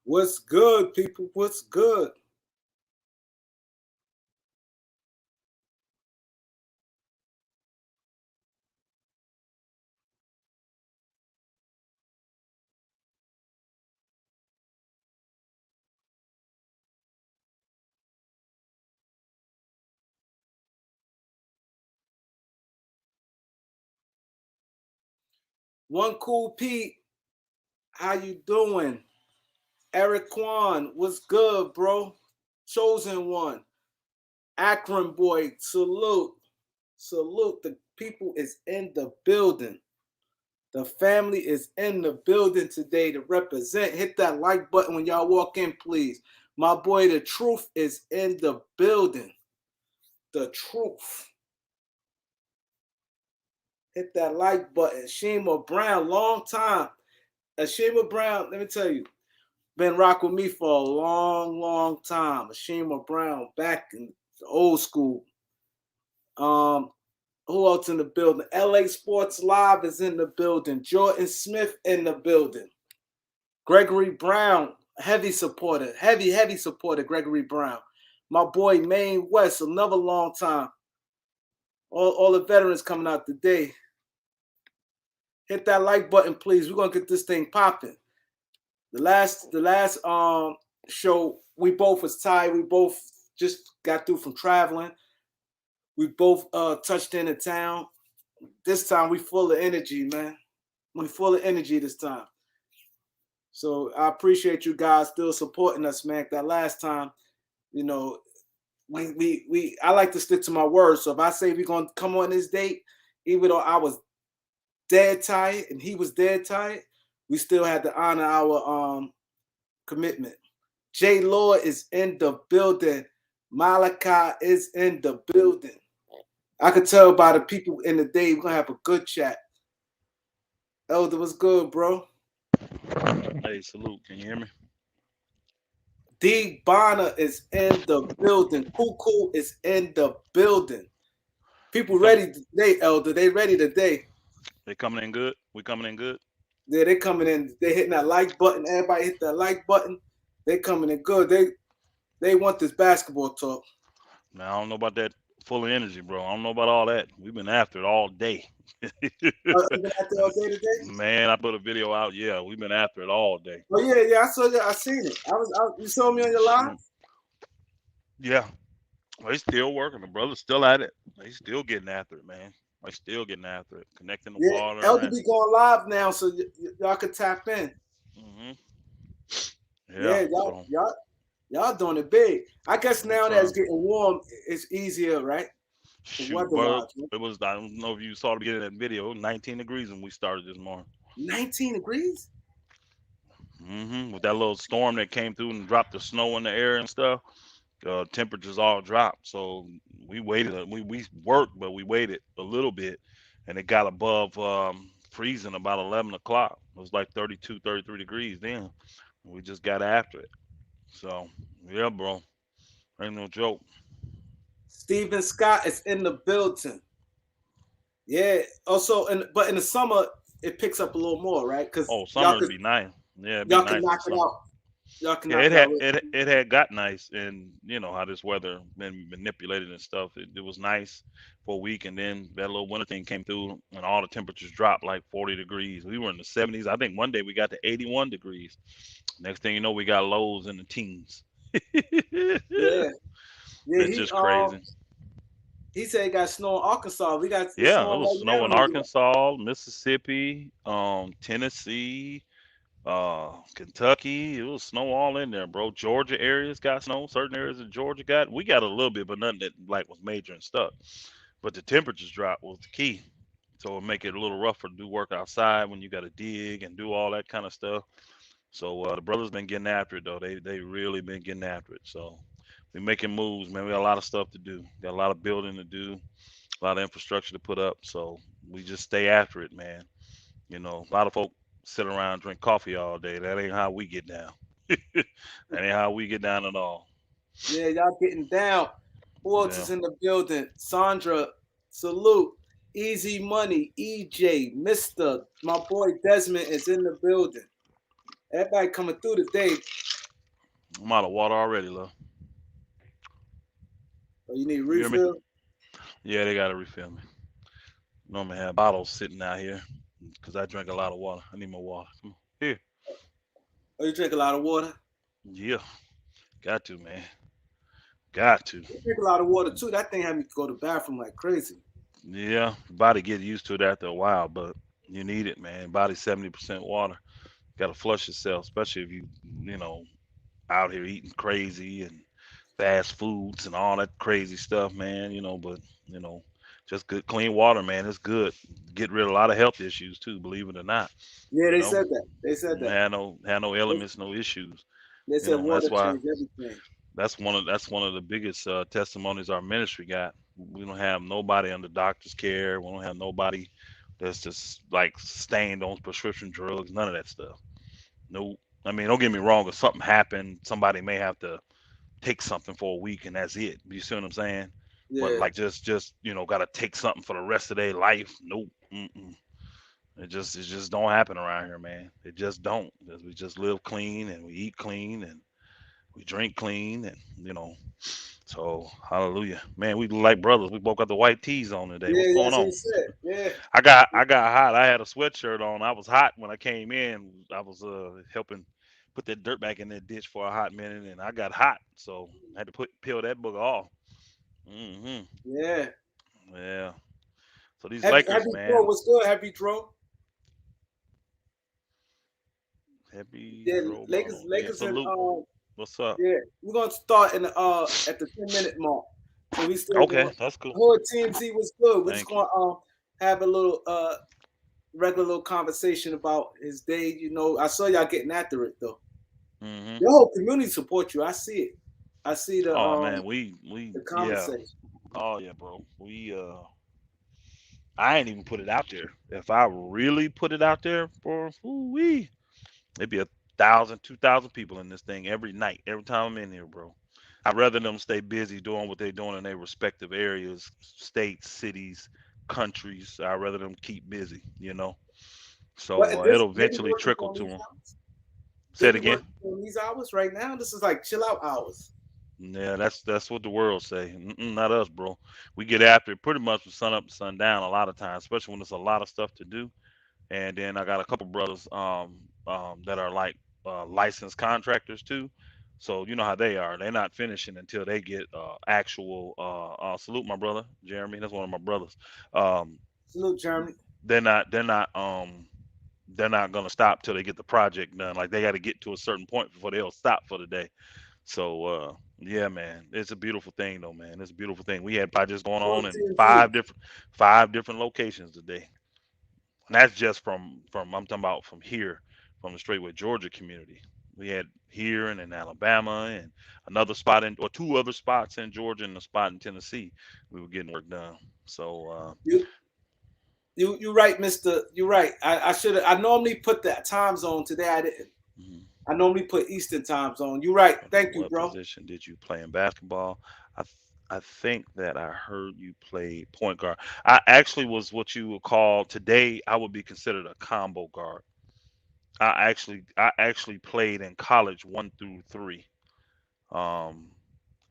What's good, people? What's good? One Cool Pete, how you doing? Eric Kwan, what's good, bro? Chosen One, Akron Boy, salute. Salute. The people is in the building. The family is in the building today to represent. Hit that like button when y'all walk in, please. My boy, the truth is in the building. The truth. Hit that like button. Shima Brown, long time. Shima Brown, let me tell you, been rocking with me for a long, long time. Shima Brown, back in the old school. Um, who else in the building? LA Sports Live is in the building. Jordan Smith in the building. Gregory Brown, heavy supporter. Heavy supporter, Gregory Brown. My boy, Maine West, another long time. All the veterans coming out today. Hit that like button, please. We're gonna get this thing popping. The last show, we both was tired. We both just got through from traveling. We both touched into town. This time we full of energy, man. We full of energy this time. So I appreciate you guys still supporting us, man. That last time, you know, we I like to stick to my word. So if I say we're gonna come on this date, even though I was dead tired and he was dead tired, we still had to honor our commitment. J Lord is in the building. Malachi is in the building. I could tell by the people in the day we're gonna have a good chat. Elder, what's good, bro? Hey, salute. Can you hear me? D Bonner is in the building. Cuckoo is in the building. We People coming. ready today, Elder. They ready today. They coming in good. We coming in good. Yeah, they coming in. They hitting that like button. Everybody hit that like button. They coming in good. They want this basketball talk. Now I don't know about that full of energy, bro. I don't know about all that. We've been after it all day. You been out there all day today? Man, I put a video out. Yeah, we've been after it all day. Oh yeah. I saw you. I seen it. You saw me on your live. Mm, yeah, they still working. The brother's still at it. They still getting after it, man. They still getting after it, connecting the Yeah, water Elder and. be going live now, so y'all can tap in. Hmm. Yeah. Yeah, So y'all doing it big. I guess we now that it's trying. getting warm, it's easier, right? Shoot, Weather bro. wise, right? It was. I don't know if you saw the beginning of that video. It was 19 degrees when we started this morning. 19 degrees. With that little storm that came through and dropped the snow in the air and stuff, temperatures all dropped. So we waited. We worked, but we waited a little bit, and it got above freezing about 11 o'clock. It was like 32, 33 degrees then. We just got after it. So yeah, bro, ain't no joke. Stephen Scott is in the building. Yeah. Also, but in the summer it picks up a little more, right? Because Oh, summer would be nice. Yeah, it'd be y'all can nice in knock it summer. out. Y'all can Yeah, knock it out. it had got nice, and you know how this weather been manipulated and stuff. It was nice for a week, and then that little winter thing came through, and all the temperatures dropped like 40 degrees. We were in the 70s. I think one day we got to 81 degrees. Next thing you know, we got lows in the teens. Yeah. Yeah. Been just crazy. He said he got snow in Arkansas. It's Yeah, it snowing was right now snow in in New York. Arkansas, Mississippi, Tennessee, Kentucky. It was snow all in there, bro. Georgia areas got snow. Certain areas of Georgia got. We got a little bit, but nothing that like was major and stuff. But the temperatures drop was the key. So it make it a little rougher to do work outside when you got to dig and do all that kind of stuff. So the brothers been getting after it though. They really been getting after it. So we making moves, man. We got a lot of stuff to do. Got a lot of building to do. A lot of infrastructure to put up. So we just stay after it, man. You know, a lot of folk sit around and drink coffee all day. That ain't how we get down. That ain't how we get down at all. Yeah, y'all getting down. Who else Yeah. is in the building? Sandra, salute. Easy Money, EJ, Mister, my boy Desmond is in the building. Everybody coming through today. I'm out of water already, love. Or you need You hear me? refill? Yeah, they gotta refill me. Normally have bottles sitting out here because I drink a lot of water. I need more water. Come on. Here. Or you drink a lot of water? Yeah, got to, man. Got to. I drink a lot of water too. That thing had me go to the bathroom like crazy. Yeah, body get used to it after a while, but you need it, man. Body 70% water. Got to flush yourself, especially if you know, out here eating crazy and fast foods and all that crazy stuff, man. But you know, just good clean water, man. It's good. Get rid of a lot of health issues too, believe it or not. Yeah, You they know, said that. They said that. had no They, elements, no issues. they said That's water why changed everything. that's one of the biggest testimonies our ministry got. We don't have nobody under doctor's care. We don't have nobody that's just like stained on prescription drugs. None of that stuff. No, I mean, don't get me wrong. If something happened, somebody may have to take something for a week and that's it. You see what I'm saying? But Yeah, like just gotta take something for the rest of their life. Nope. Mm-mm. It just don't happen around here, man. It just don't. 'Cause we just live clean and we eat clean and we drink clean and so hallelujah, man. We like brothers. We both got the white tees on today. What's yeah, going that's what he on? said. Yeah, I got hot. I had a sweatshirt on. I was hot when I came in. I was helping put that dirt back in that ditch for a hot minute, and I got hot, so I had to peel that booger off. Hmm. yeah. Yeah. So these Lakers, Happy Dro, man. what's good? Happy Dro. Happy Yeah, throw Lakers, ball. Yeah. Lakers, and Salute. What's up? yeah, we're gonna start in the at the 10-minute mark. So we still Okay, going. that's cool. Hood TMZ was good. We're just Thank you. gonna have a little regular little conversation about his day. You know, I saw y'all getting after it though. Hmm. Your whole community support you. I see it. I see Oh man, we the yeah. conversation. Oh yeah, bro. I ain't even put it out there. If I really put it out there for we it'd be 1,000, 2,000 people in this thing every night, every time I'm in here, bro. I'd rather them stay busy doing what they're doing in their respective areas, states, cities, countries. I'd rather them keep busy. But So this it'll they be eventually working trickle on to these them. hours. Say They it be again. working on these hours right now. This is like chill out hours. Yeah, that's what the world say. Not us, bro. We get after it pretty much from sun up to sundown a lot of times, especially when there's a lot of stuff to do. And then I got a couple brothers that are like licensed contractors too. So you know how they are. They're not finishing until they get actual. Salute my brother Jeremy. That's one of my brothers. Um, Salute, Germany. they're not. They're not gonna stop till they get the project done. Like they got to get to a certain point before they'll stop for the day. So yeah, man, it's a beautiful thing though, man. It's a beautiful thing. We had projects going Salute on in TMZ. five different locations today. And that's just from I'm talking about from here, from the Straightway Georgia community. We had here and in Alabama and another spot in or two other spots in Georgia and a spot in Tennessee. We were getting work done. So You you right, Mister. You're right. I should have. I normally put that time zone today. I didn't. mhm. I normally put Eastern time zone. You're right. Thank you, What bro. position did you play in basketball? I think that I heard you play point guard. I actually was what you would call today. I would be considered a combo guard. I actually played in college 1 through 3. Um,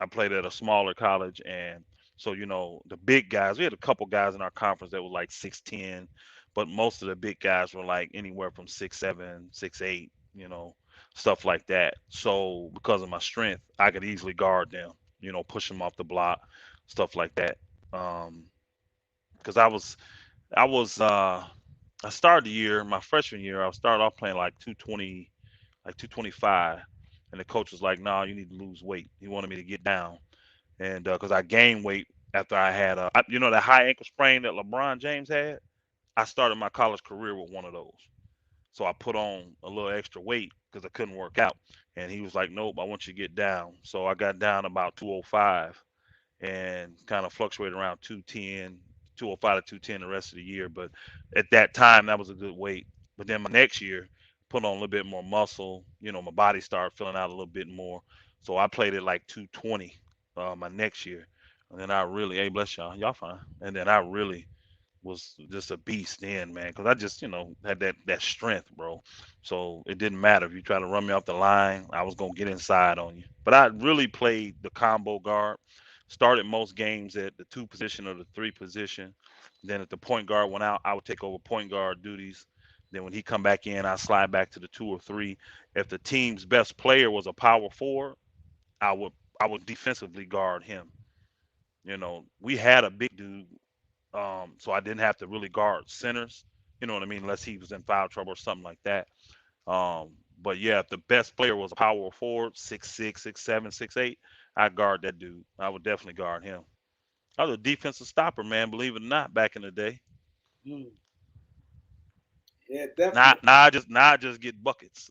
I played at a smaller college, and so the big guys. We had a couple guys in our conference that were like 6'10", but most of the big guys were like anywhere from 6'7", 6'8", stuff like that. So because of my strength, I could easily guard them. Push them off the block, stuff like that. Um, because I started the year, my freshman year. I started off playing like 220, like 225, and the coach was like, "No, you need to lose weight." He wanted me to get down, and because I gained weight after I had that high ankle sprain that LeBron James had. I started my college career with one of those, so I put on a little extra weight because I couldn't work out, and he was like, "Nope, I want you to get down." So I got down about 205 and kind of fluctuated around 210, 205 to 210 the rest of the year. But at that time, that was a good weight. But then my next year, put on a little bit more muscle. My body started filling out a little bit more. So I played it like 220 my next year. And then I really, hey, bless y'all, y'all fine. And then I really was just a beast then, man. Because I just, had that strength, bro. So it didn't matter if you try to run me off the line, I was gonna get inside on you. But I really played the combo guard. Started most games at the two position or the three position. Then if the point guard went out, I would take over point guard duties. Then when he come back in, I slide back to the two or three. If the team's best player was a power forward, I would I would defensively guard him. We had a big dude, so I didn't have to really guard centers. You know what I mean? Unless he was in foul trouble or something like that. But yeah, if the best player was a power forward, 6'6", 6'7", 6'8", I guard that dude. I would definitely guard him. I was a defensive stopper, man. Believe it or not, back in the day. Mm, yeah, Now, definitely. now I just get buckets.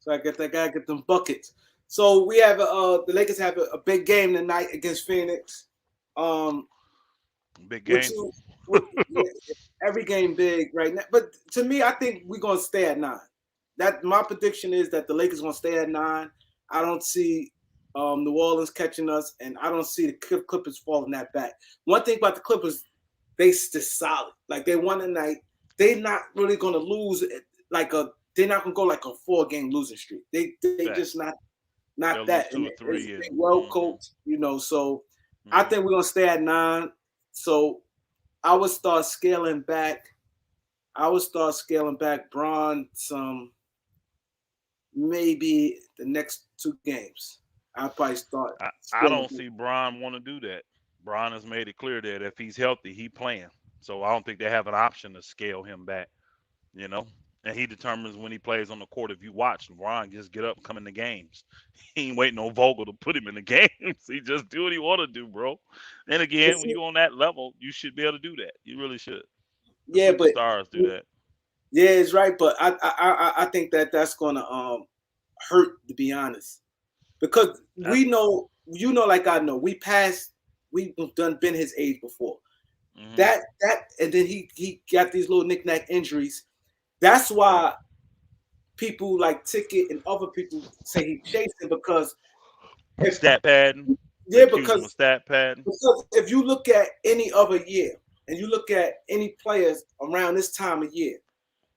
So I gotta get them buckets. So we have the Lakers have a big game tonight against Phoenix. Um, Big Which game. you, yeah, every game big right now. But to me, I think we're gonna stay at 9. That my prediction is that the Lakers gonna stay at 9. I don't see New Orleans catching us, and I don't see the Clippers falling that back. One thing about the Clippers, they just solid. Like they won tonight. They not really gonna lose like a. They're not gonna go like a 4-game losing streak. They just Facts. not They'll lose that, two and or it's three, they and well coached, So I hmm think we're gonna stay at 9. So I would start scaling back. I would start scaling back Braun some maybe the next 2 games. I'll probably start I scaling don't back. see Brian want to do that. Brian has made it clear that if he's healthy, he playing. So I don't think they have an option to scale him back. You know, and he determines when he plays on the court. If you watch, Brian just get up and come in the games. He ain't waiting on Vogel to put him in the games. He just do what he want to do, bro. And But again, when see, you on that level, you should be able to do that. You really should. The yeah, but superstars do that. yeah, it's right. But I think that that's gonna hurt, to be honest, because I, we know, like I know, we've done been his age before. hmm That and then he got these little knick-knack injuries. That's Yeah. why people like Ticket and other people say he chasing, because if Stat padding. They yeah, accuse him of stat padding. because if you look at any other year and you look at any players around this time of year,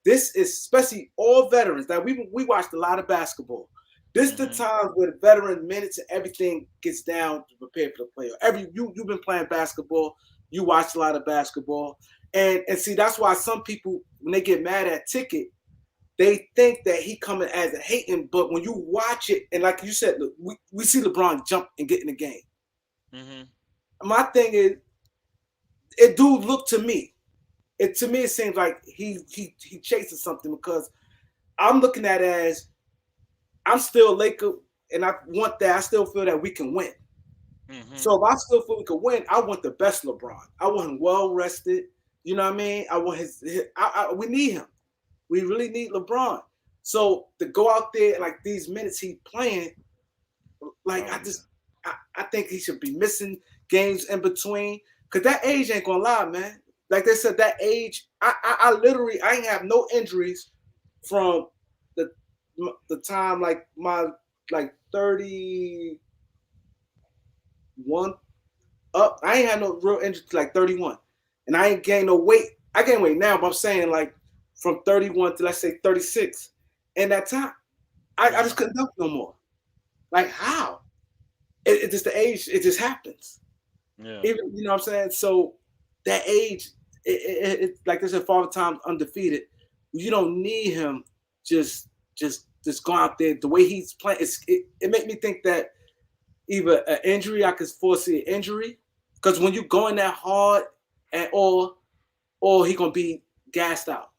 this is especially all veterans. That we watched a lot of basketball. This is the hmm time where the veteran minutes and everything gets down to prepare for the player. You've been playing basketball, you watch a lot of basketball, and see that's why some people when they get mad at Ticket, they think that he coming as a hating, but when you watch it, and like you said, look, we see LeBron jump and get in the game. hmm My thing is, it do look to me. It seems like he chases something, because I'm looking at it as I'm still a Laker, and I want that. I still feel that we can win. hmm So if I still feel we can win, I want the best LeBron. I want him well rested. You know what I mean? I want we need him. We really need LeBron. So to go out there like these minutes he playing, like Oh yeah. I think he should be missing games in between, because that age ain't gonna lie, man. Like they said, that age, I literally I ain't have no injuries from the the time like my like 31 up. I ain't had no real injuries like 31, and I ain't gained no weight. I gained weight now, but I'm saying like from 31 to let's say 36. And that time, I just hmm couldn't dunk no more. Like how? It just the age. It just happens. Yeah. Even you know what I'm saying. So that age, like I said, Father Time's undefeated. You don't need him just go out there the way he's playing. It made me think that either an injury, I could foresee an injury, because when you going that hard, and or he gonna be gassed out.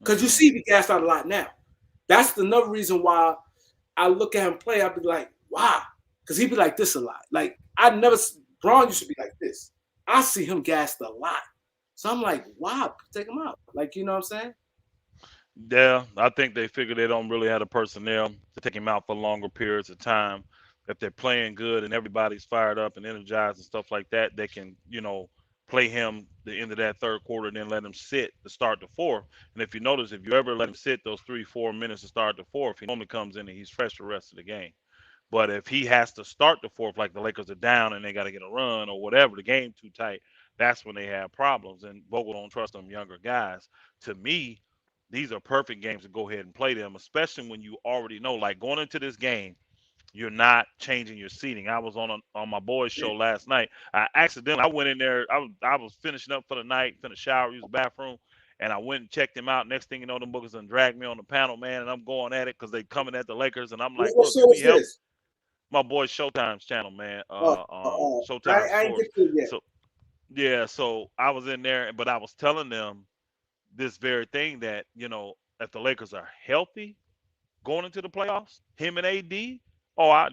Because you hmm see me gassed out a lot now. That's another reason why I look at him play. I'd be like, wow, because he be like this a lot. Like I never Braun used to be like this. I see him gassed a lot. So I'm like, wow, take him out. Like, you know what I'm saying? Yeah, I think they figure they don't really have the personnel to take him out for longer periods of time. If they're playing good and everybody's fired up and energized and stuff like that, they can, play him the end of that third quarter and then let him sit to start the fourth. And if you notice, if you ever let him sit those 3, 4 minutes to start the fourth, he normally comes in and he's fresh the rest of the game. But if he has to start the fourth, like the Lakers are down and they got to get a run or whatever, the game too tight, that's when they have problems. And Vogel don't trust them younger guys. To me, these are perfect games to go ahead and play them, especially when you already know, like going into this game, you're not changing your seating. I was on my boys' show last night. I went in there. I was finishing up for the night, finished shower, use the bathroom, and I went and checked him out. Next thing you know, them bookers done dragged me on the panel, man, and I'm going at it because they coming at the Lakers, and I'm like, What look, show if we is help this? my boy Showtime's channel, man, Showtime I ain't get Sports. to it yet. So yeah, so I was in there, but I was telling them this very thing that if the Lakers are healthy going into the playoffs, him and AD,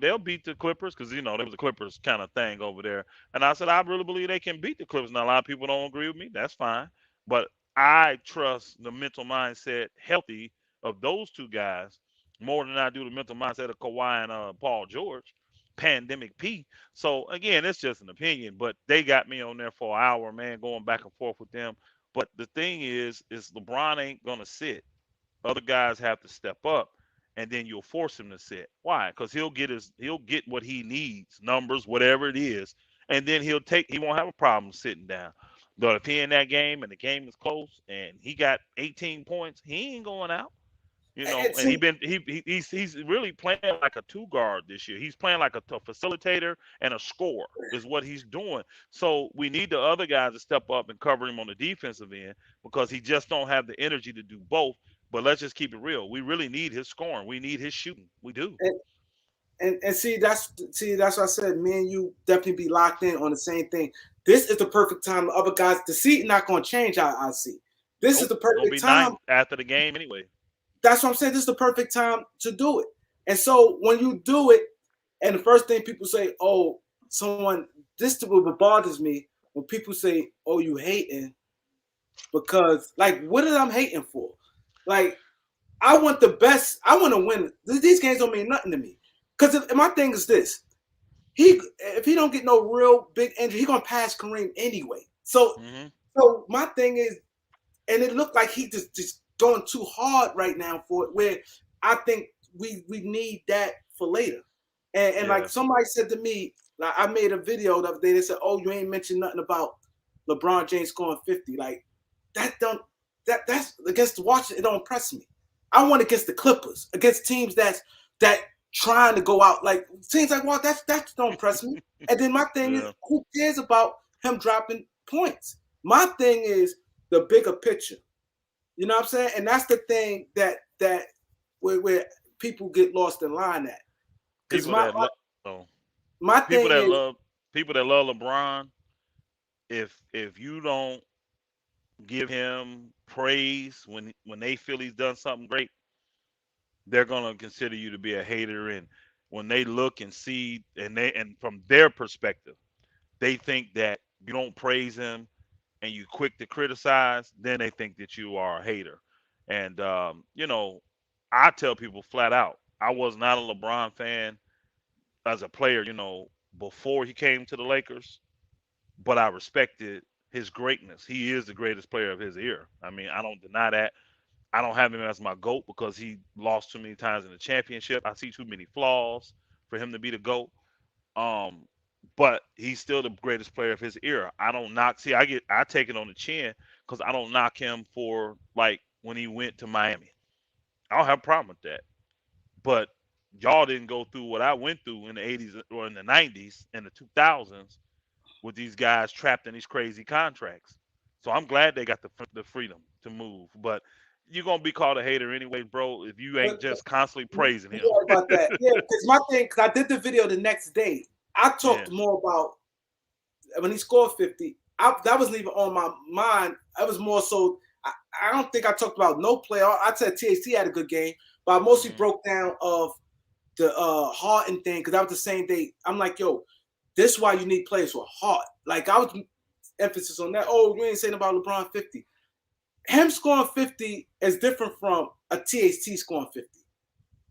they'll beat the Clippers because there was a Clippers kind of thing over there. And I said I really believe they can beat the Clippers. Now a lot of people don't agree with me. That's fine, but I trust the mental mindset healthy of those two guys more than I do the mental mindset of Kawhi and Paul George, Pandemic P. So again, it's just an opinion, but they got me on there for an hour, man, going back and forth with them. But the thing is LeBron ain't gonna sit. Other guys have to step up, and then you'll force him to sit. Why? Because he'll get what he needs, numbers, whatever it is, and then he won't have a problem sitting down. But if he in that game and the game is close and he got 18 points, he ain't going out. And See, he's really playing like a two guard this year. He's playing like a facilitator and a scorer is what he's doing. So we need the other guys to step up and cover him on the defensive end because he just don't have the energy to do both. But let's just keep it real. We really need his scoring. We need his shooting. We do. and, and see that's what I said. Me and you definitely be locked in on the same thing. This is the perfect time. The other guys, the seat not going to change. I see. This is Nope. the It's gonna perfect be time. ninth after the game anyway. That's what I'm saying. This is the perfect time to do it. And so when you do it, and the first thing people say, "Oh, someone," this is what bothers me when people say, "Oh, you hating," because like, what is I'm hating for? Like, I want the best. I want to win. These games don't mean nothing to me. Because my thing is this: if he don't get no real big injury, he gonna pass Kareem anyway. So Hmm. so my thing is, and it looked like he just going too hard right now for it. Where I think we need that for later. And like Yeah. somebody said to me, like I made a video the other day. They said, "Oh, you ain't mentioned nothing about LeBron James scoring 50." Like that's against Washington. It don't impress me. I want against the Clippers, against teams that trying to go out. Like teams like, well, that don't impress me. And then my thing is, Yeah. who cares about him dropping points? My thing is the bigger picture. You know what I'm saying? And that's the thing that where people get lost in line at. Because People my, that my love, oh, my people thing that is, love, people that love LeBron. If you don't give him praise when they feel he's done something great, they're gonna consider you to be a hater. And when they look and see, and from their perspective, they think that you don't praise him and you quick to criticize, then they think that you are a hater. And I tell people flat out, I was not a LeBron fan as a player, before he came to the Lakers, but I respected his greatness. He is the greatest player of his era. I mean, I don't deny that. I don't have him as my GOAT because he lost too many times in the championship. I see too many flaws for him to be the GOAT. Um, but he's still the greatest player of his era. I don't knock. See, I take it on the chin because I don't knock him for like when he went to Miami. I don't have a problem with that. But y'all didn't go through what I went through in the '80s or in the '90s and the 2000s with these guys trapped in these crazy contracts. So I'm glad they got the freedom to move. But you're gonna be called a hater anyway, bro, if you ain't but just constantly praising you're him. right about that. Yeah, because my thing, because I did the video the next day. I Yeah. talked more about when he scored 50. That wasn't even on my mind. I was more so. I don't think I talked about no player. I said THC had a good game, but I mostly Hmm. broke down of the Harden thing because that was the same day. I'm like, yo, this is why you need players with heart. Like I was emphasis on that. Oh, you ain't saying about LeBron 50. Him scoring 50 is different from a THT scoring 50.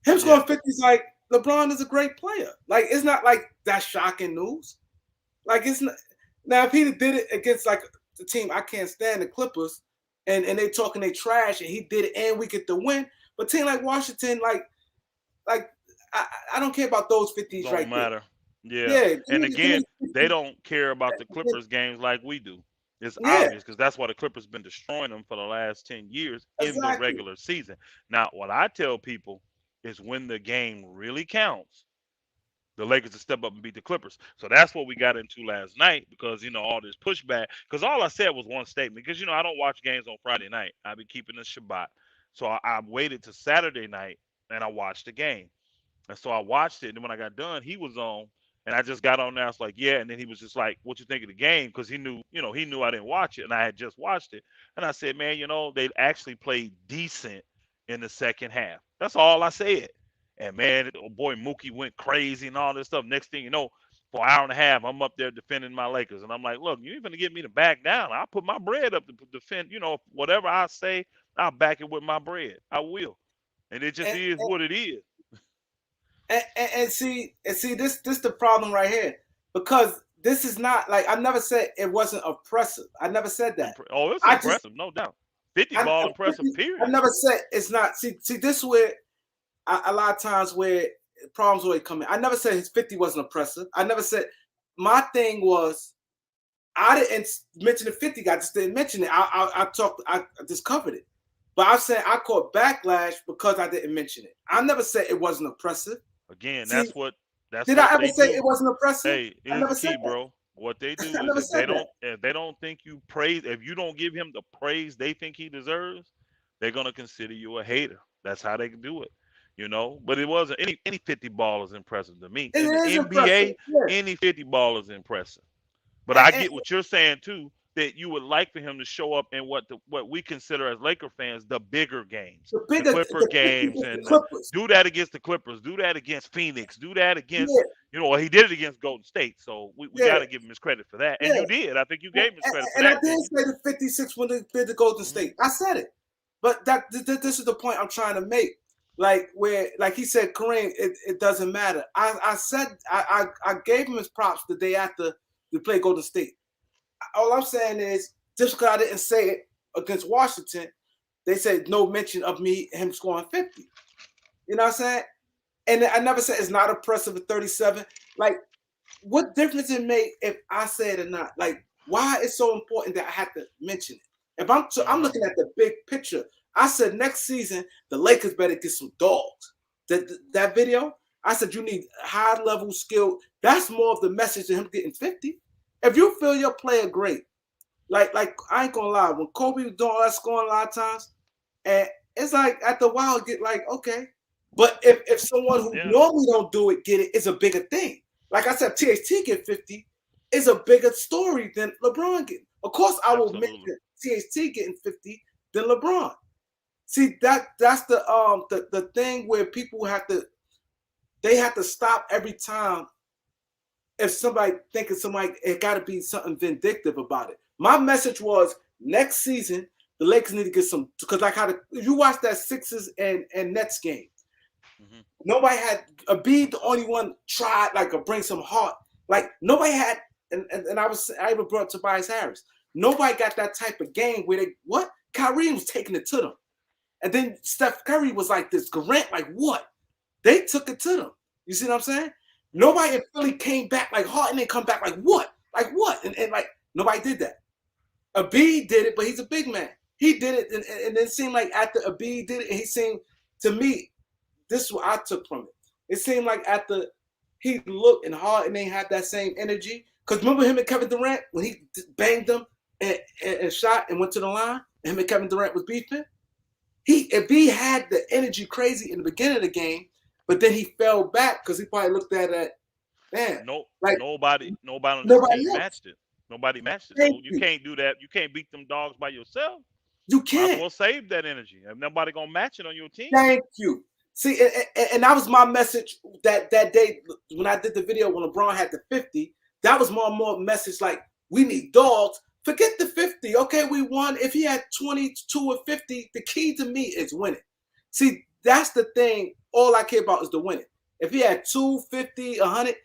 Him Yeah. scoring 50 is like LeBron is a great player. Like it's not like that's shocking news. Like it's not. Now if he did it against like the team I can't stand, the Clippers, and they talking they trash, and he did it, and we get the win. But team like Washington, like I don't care about those 50s Don't right there. matter. Yeah. Yeah, And give again, me they 50. don't care about the Clippers games like we do. It's Yeah, obvious because that's why the Clippers been destroying them for the last 10 years in the exactly. regular season. Now, what I tell people is when the game really counts, the Lakers to step up and beat the Clippers. So that's what we got into last night because all this pushback. Because all I said was one statement. Because I don't watch games on Friday night. I be keeping the Shabbat. So I waited to Saturday night and I watched the game. And so I watched it, and then when I got done, he was on, and I just got on there. I was like, yeah. And then he was just like, "What you think of the game?" Because he knew I didn't watch it, and I had just watched it. And I said, "Man, they actually played decent in the second half." That's all I said. And man, oh boy, Mookie went crazy and all this stuff. Next thing you know, for an hour and a half, I'm up there defending my Lakers, and I'm like, "Look, you ain't gonna get me to back down. I'll put my bread up to defend. Whatever I say, I'll back it with my bread. I will." And it just And is what it is. and see this the problem right here, because this is not like, I never said it wasn't oppressive. I never said that. Oh, it's I just impressive, no doubt. 50 I, ball I, impressive, I period. never said it's not. See this where a lot of times where problems always come in. I never said his 50 wasn't oppressive. I never said, my thing was, I didn't mention the 50 guy. I just didn't mention it. I just covered it. But I'm saying I caught backlash because I didn't mention it. I never said it wasn't oppressive. Again, See, that's did what I ever they say do. it wasn't oppressive? Hey, I here's the never said key, that. bro. What they do I is never if they said that. don't think you praise, if you don't give him the praise they think he deserves, they're gonna consider you a hater. That's how they can do it. But it wasn't any 50 ball is impressive to me. It In the is impressive. NBA, Yeah. any 50 ball is impressive. But And, I and, get what you're saying too, that you would like for him to show up in what we consider as Laker fans the bigger games, the the bigger Clipper the 50 games, is the and Clippers. do that against the Clippers, do that against Phoenix, do that against Yeah, well, he did it against Golden State, so we yeah, got to give him his credit for that, and yeah. you did. I think you And, gave him his credit for and I that, did didn't you? say the 56 when they did the Golden Hmm. State. I said it. But this is the point I'm trying to make. Like where, like he said, Kareem, it doesn't matter. I said I gave him his props the day after we played Golden State. All I'm saying is, just because I didn't say it against Washington, they said no mention of him scoring 50. You know what I'm saying? And I never said it's not impressive at 37. Like, what difference it make if I say it or not? Like, why it's so important that I have to mention it? If I'm Hmm. looking at the big picture. I said next season the Lakers better get some dogs. That video, I said you need high level skill. That's more of the message than him getting 50. If you feel your player great, like I ain't gonna lie, when Kobe was doing all that scoring a lot of times, and it's like after a while get like, okay. But if someone who Yeah, normally don't do it get it, it's a bigger thing. Like I said, THT get 50 is a bigger story than LeBron getting. Of course, I will absolutely. mention THT getting 50 than LeBron. See, that's the thing where people have to stop every time. If somebody thinking somebody, it got to be something vindictive about it. My message was next season the Lakers need to get some, because like how if you watch that Sixers and Nets game, Hmm. nobody had a B. The only one tried like to bring some heart. Like nobody had, and I even brought Tobias Harris. Nobody got that type of game where they what Kareem was taking it to them, and then Steph Curry was like this Grant, like what? They took it to them. You see what I'm saying? Hmm. Nobody in Philly came back like Harden didn't come back like what? Like what? And like nobody did that. Embiid did it, but he's a big man. He did it, and it seemed like after Embiid did it, and he seemed to me, this is what I took from it. It seemed like after he looked and Harden didn't have that same energy. Because remember him and Kevin Durant when he banged them and shot and went to the line, and him and Kevin Durant was beefing. If he had the energy crazy in the beginning of the game, but then he fell back because he probably looked at it, man, No, like nobody on this nobody team else. matched it. Nobody matched it. Thank So you you. can't do that. You can't beat them dogs by yourself. You Might as can't. well save that energy. If nobody gonna match it on your team. Thank you. See, and that was my message that day when I did the video when LeBron had the 50. That was more message like we need dogs. Forget the 50. Okay, we won. If he had 22 or 50, the key to me is winning. See, that's the thing. All I care about is the winning. If he had 250, 100, as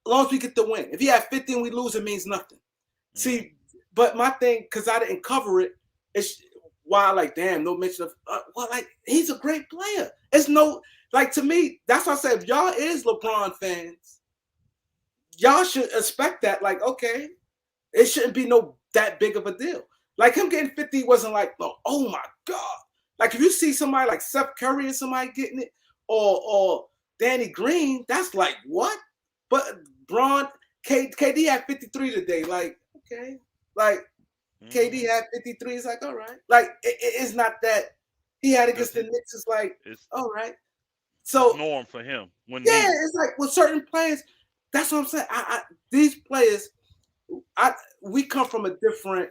long as we get the win. If he had 50 and we lose, it means nothing. Hmm. See, but my thing, because I didn't cover it, it's why like damn, no mention of well, like he's a great player. It's no like to me, that's why I said if y'all is LeBron fans, y'all should expect that. Like, okay, it shouldn't be no that big of a deal. Like him getting 50 wasn't like, oh my God. Like if you see somebody like Seth Curry and somebody getting it, or Danny Green, that's like what? But KD had 53 today. Like, okay. Like KD had 53. It's like, all right. Like it's not that he had against the Knicks. It's like, all right. So it's norm for him when yeah, needed. it's like with certain players. That's what I'm saying. These players, we come from a different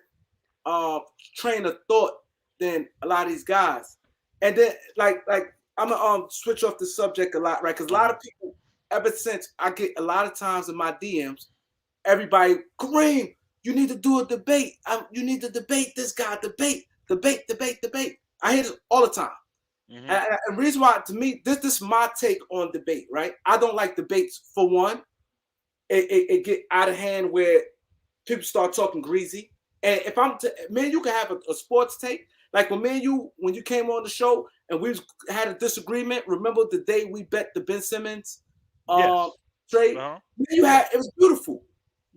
train of thought than a lot of these guys. And then like I'm gonna switch off the subject a lot, right? Because a lot of people, ever since I get a lot of times in my DMs, everybody, Kareem, you need to do a debate. You need to debate this guy. Debate. I hear this all the time. And the reason why, to me, this is my take on debate, right? I don't like debates. For one, it get out of hand where people start talking greasy. And if man, you can have a sports take. Like when you came on the show and we had a disagreement. Remember the day we bet the Ben Simmons trade? Uh-huh. It was beautiful.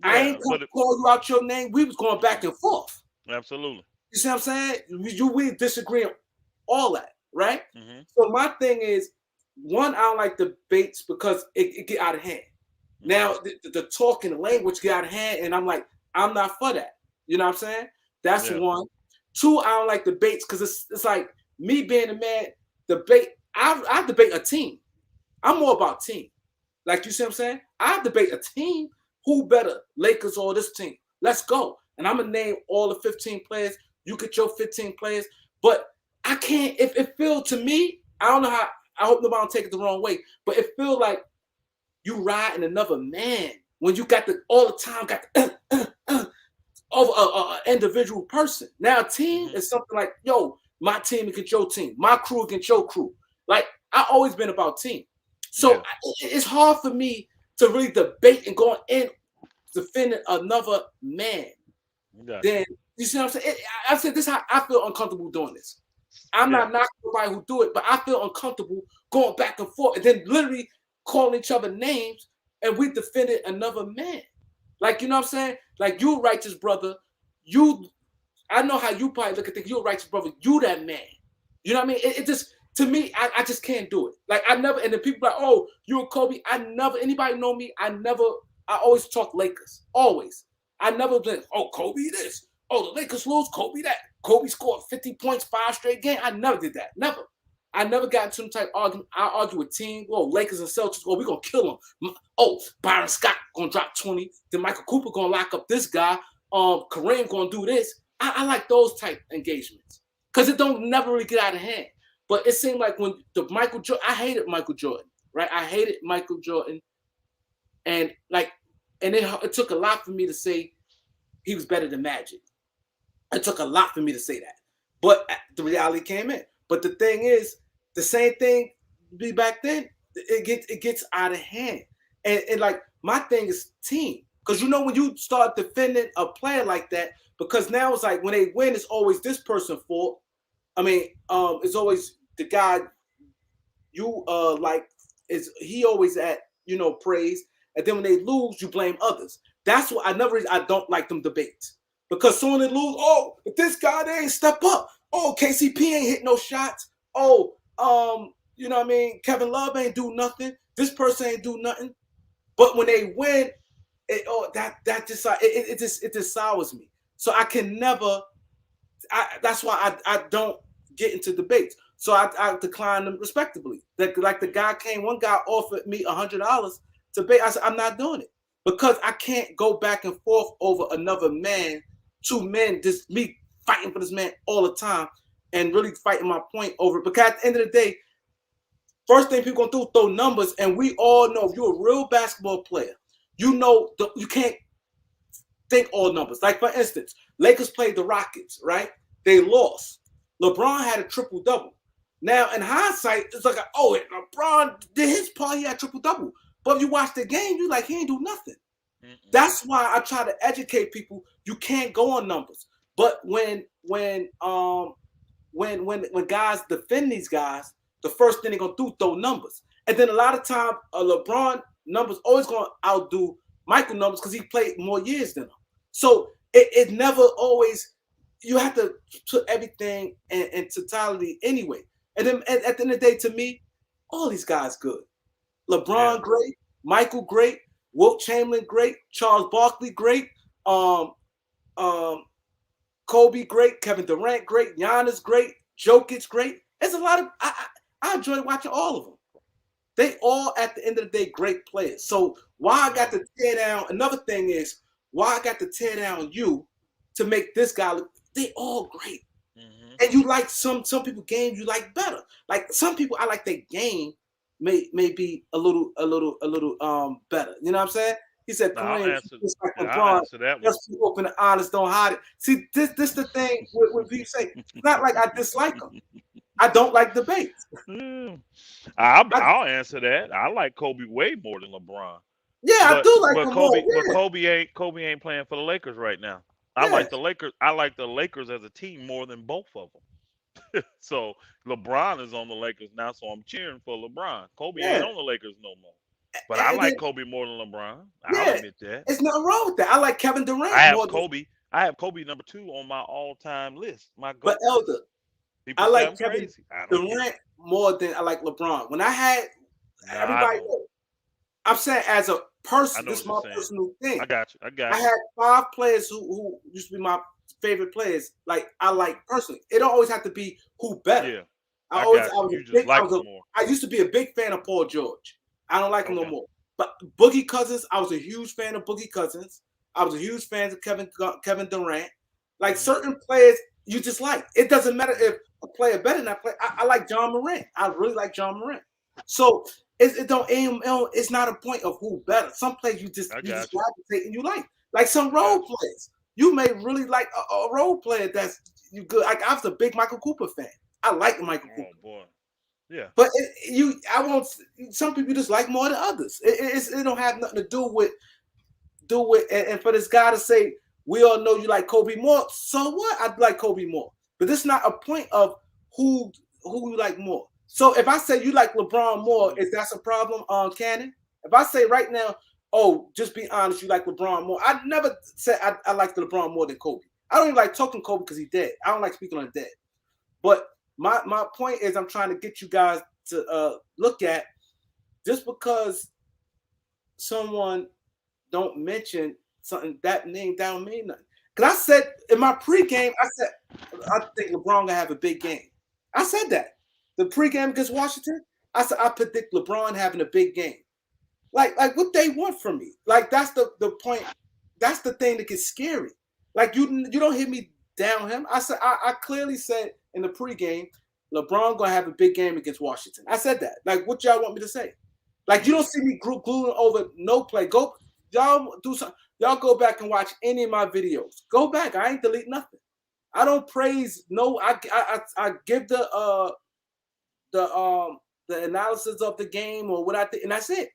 Yeah, I ain't gonna call you out your name. We was going back and forth. Absolutely. You see what I'm saying? We disagree on all that, right? So my thing is, one, I don't like debates because it get out of hand. Now the talking, the language get out of hand, and I'm like, I'm not for that. You know what I'm saying? That's one. Two, I don't like debates because it's like me being a man. Debate. I debate a team. I'm more about team. Like you see what I'm saying? I debate a team. Who better, Lakers or this team? Let's go. And I'm gonna name all the 15 players. You get your 15 players, but I can't. If it feel to me, I don't know how. I hope nobody don't take it the wrong way, but it feel like you riding another man when you got all the time got over an individual person. Now a team is something like, yo, my team against your team, my crew against your crew. Like I always been about team, so it's hard for me to really debate and go in defending another man. Then you see what I'm saying? I said this how I feel uncomfortable doing this. I'm not knocking nobody who do it, but I feel uncomfortable going back and forth and then literally calling each other names and we defended another man. Like, you know what I'm saying? Like, you righteous brother, I know how you probably look at things. You're a righteous brother. You that man. You know what I mean? It just, to me, I just can't do it. Like, I never, and then people like, oh, you're Kobe. Anybody know me? I always talk Lakers. Always. I never been, oh, Kobe this. Oh, the Lakers lose, Kobe that. Kobe scored 50 points, 5 straight games. I never did that. Never. I never got into some type of argument. I argue with team. Oh, Lakers and Celtics. Oh, we're going to kill them. Oh, Byron Scott going to drop 20. Then Michael Cooper going to lock up this guy. Kareem going to do this. I like those type engagements because it don't never really get out of hand. But it seemed like when the Michael Jordan, I hated Michael Jordan, right? I hated Michael Jordan. And it took a lot for me to say he was better than Magic. It took a lot for me to say that. But the reality came in. But the thing is, the same thing be back then. It gets out of hand. And like my thing is team. Because when you start defending a player like that, because now it's like when they win, it's always this person's fault. I mean, it's always the guy you like is he always at praise, and then when they lose, you blame others. That's what I don't like them debates because soon they lose. Oh, but this guy they ain't step up. Oh, KCP ain't hit no shots. Oh, you know what I mean? Kevin Love ain't do nothing. This person ain't do nothing. But when they win, that just sours me. So I can never. That's why I don't get into debates. So I decline them respectably. Like the guy came, one guy offered me $100 to debate. I said I'm not doing it because I can't go back and forth over another man, two men, just me fighting for this man all the time and really fighting my point over it. Because at the end of the day, first thing people gonna do throw numbers, and we all know if you're a real basketball player, you can't think all numbers. Like for instance, Lakers played the Rockets, right? They lost. LeBron had a triple-double. Now, in hindsight, it's like, LeBron did his part, he had triple-double. But if you watch the game, you're like, he ain't do nothing. That's why I try to educate people. You can't go on numbers. But when guys defend these guys, the first thing they're gonna do throw numbers. And then a lot of time, LeBron numbers always gonna outdo Michael numbers because he played more years than him. So it never always. You have to put everything in totality anyway. And then at the end of the day, to me, all these guys good. Yeah. LeBron great, Michael great, Wilt Chamberlain great, Charles Barkley great, um, um, Kobe great, Kevin Durant great, Giannis great, Jokic great. There's a lot of I enjoy watching all of them. They all at the end of the day great players. So why I got to tear down? Another thing is why I got to tear down you to make this guy look. They all great. Mm-hmm. And you like some people games you like better. Like some people I like their game may be a little better. You know what I'm saying? He said Now I'll Kareem answer. just like Yeah, I'll LeBron. answer that one. Just be open and honest, don't hide it. See, this the thing with people say. It's not like I dislike them. I don't like debates. Yeah. I, I'll answer that. I like Kobe way more than LeBron. yeah, I But do like but them more. Kobe but Yeah, Kobe ain't playing for the Lakers right now. I yeah, like the Lakers. I like the Lakers as a team more than both of them. So LeBron is on the Lakers now, so I'm cheering for LeBron. Kobe ain't yeah. on the Lakers no more. But I And then like Kobe more than LeBron. I'll yeah, admit that. it's nothing wrong with that. I like Kevin I Durant have more than Kobe. I have Kobe number 2 on my all-time list. My but GOAT. Elder. People I say like I'm Kevin crazy. I don't care. Durant more than I like LeBron. When I had Nah, I everybody, don't. I'm saying as a I person, know this what is you're my saying. personal I thing. got you. I I got you. had 5 players who used to be my favorite players. Like I like personally. It don't always have to be who better. Yeah, I I always got I you. was a You just big I like was him a more. I used to be a big fan of Paul George. I don't like him no Okay. more. But Boogie Cousins, I was a huge fan of Boogie Cousins. I was a huge fan of Kevin Durant. Like Hmm. certain players you just like. It doesn't matter if a player better than that player. I like John Morant. I really like John Morant. So it's not a point of who better. Some players I you just got you. gravitate and you like some I got role players. You may really like a role player that's you good. Like I was a big Michael Cooper fan. I like Michael you. Cooper. Oh boy. Yeah. But I won't. Some people just like more than others. It don't have nothing to do with. And for this guy to say, we all know you like Kobe more. So what? I like Kobe more. But this is not a point of who you like more. So if I say you like LeBron more, Absolutely. is that a problem on Cannon? If I say right now, oh, just be honest, you like LeBron more. I never said I like LeBron more than Kobe. I don't even like talking Kobe because he's dead. I don't like speaking on the dead. But my point is I'm trying to get you guys to look at just because someone don't mention something that name that don't mean nothing. Because I said in my pregame, I said I think LeBron gonna have a big game. I said that. The pregame against Washington, I said I predict LeBron having a big game. Like what they want from me. Like that's the point. That's the thing that gets scary. Like you don't hear me down him. I said I clearly said in the pregame, LeBron gonna have a big game against Washington. I said that. Like what y'all want me to say? Like you don't see me gluing over no play. Go y'all do something. Y'all go back and watch any of my videos. Go back. I ain't delete nothing. I don't praise no. I give the analysis of the game or what I think, and that's it.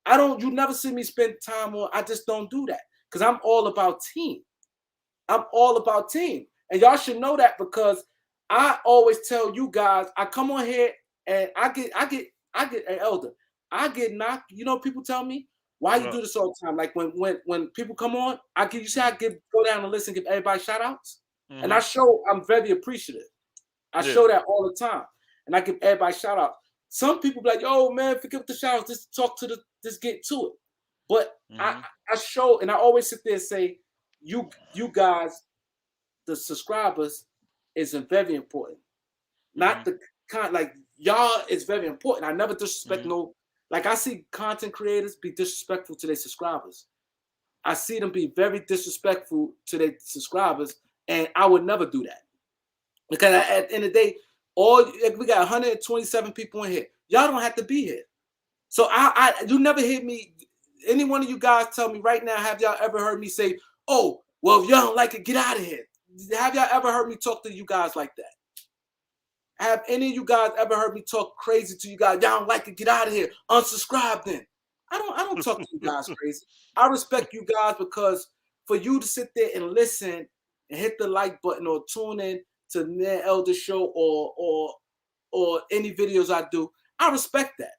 I don't. You never see me spend time on. I just don't do that because I'm all about team. I'm all about team, and y'all should know that because I always tell you guys. I come on here and I get an elder. I get knocked. You know, people tell me why What you do up? this all the time. Like when people come on, I give you say I go down the list and give everybody shout outs, and I Mm-hmm. show I'm very appreciative. I Yeah. show that all the time, and I give everybody shout outs. Some people be like, "Yo, man, forget the shout outs. Just talk to just get to it." But Mm-hmm. I show, and I always sit there and say, you guys, the subscribers, is very important. Mm-hmm. Not the like y'all is very important. I never disrespect Mm-hmm. no. Like I see content creators be disrespectful to their subscribers. I see them be very disrespectful to their subscribers, and I would never do that because at the end of the day, we got 127 people in here. Y'all don't have to be here. So you never hear me. Any one of you guys tell me right now, have y'all ever heard me say, "Oh, well, if y'all don't like it, get out of here"? Have y'all ever heard me talk to you guys like that? Have any of you guys ever heard me talk crazy to you guys? Y'all don't like it, get out of here. Unsubscribe then. I don't talk to you guys crazy. I respect you guys because for you to sit there and listen and hit the like button or tune in to the Elder Show or any videos I do, I respect that.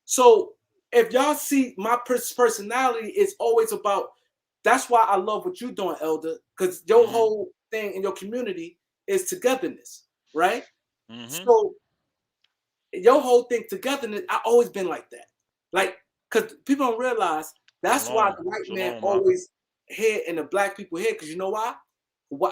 So if y'all see my personality is always about, that's why I love what you're doing, Elder. because your Mm-hmm. whole thing in your community is togetherness, right? Mm-hmm. So your whole thing togetherness, I always been like that. Like, because people don't realize that's why Shalom. the white man Shalom, ma. always head and the black people head. Because you know why?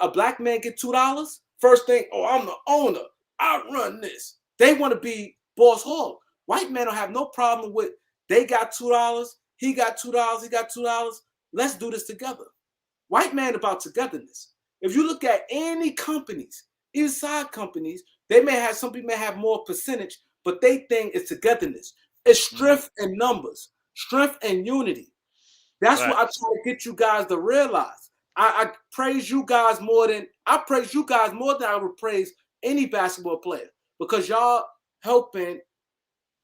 A black man get $2. First thing, oh, I'm the owner. I run this. They want to be boss hog. White man don't have no problem with they got $2. He got $2. He got $2. Let's do this together. White man about togetherness. If you look at any companies, even side companies, they may have some people may have more percentage, but they think it's togetherness. It's Mm-hmm. strength in numbers, strength and unity. That's what I try Facts. to get you guys to realize. I praise you guys more than I would praise any basketball player because y'all helping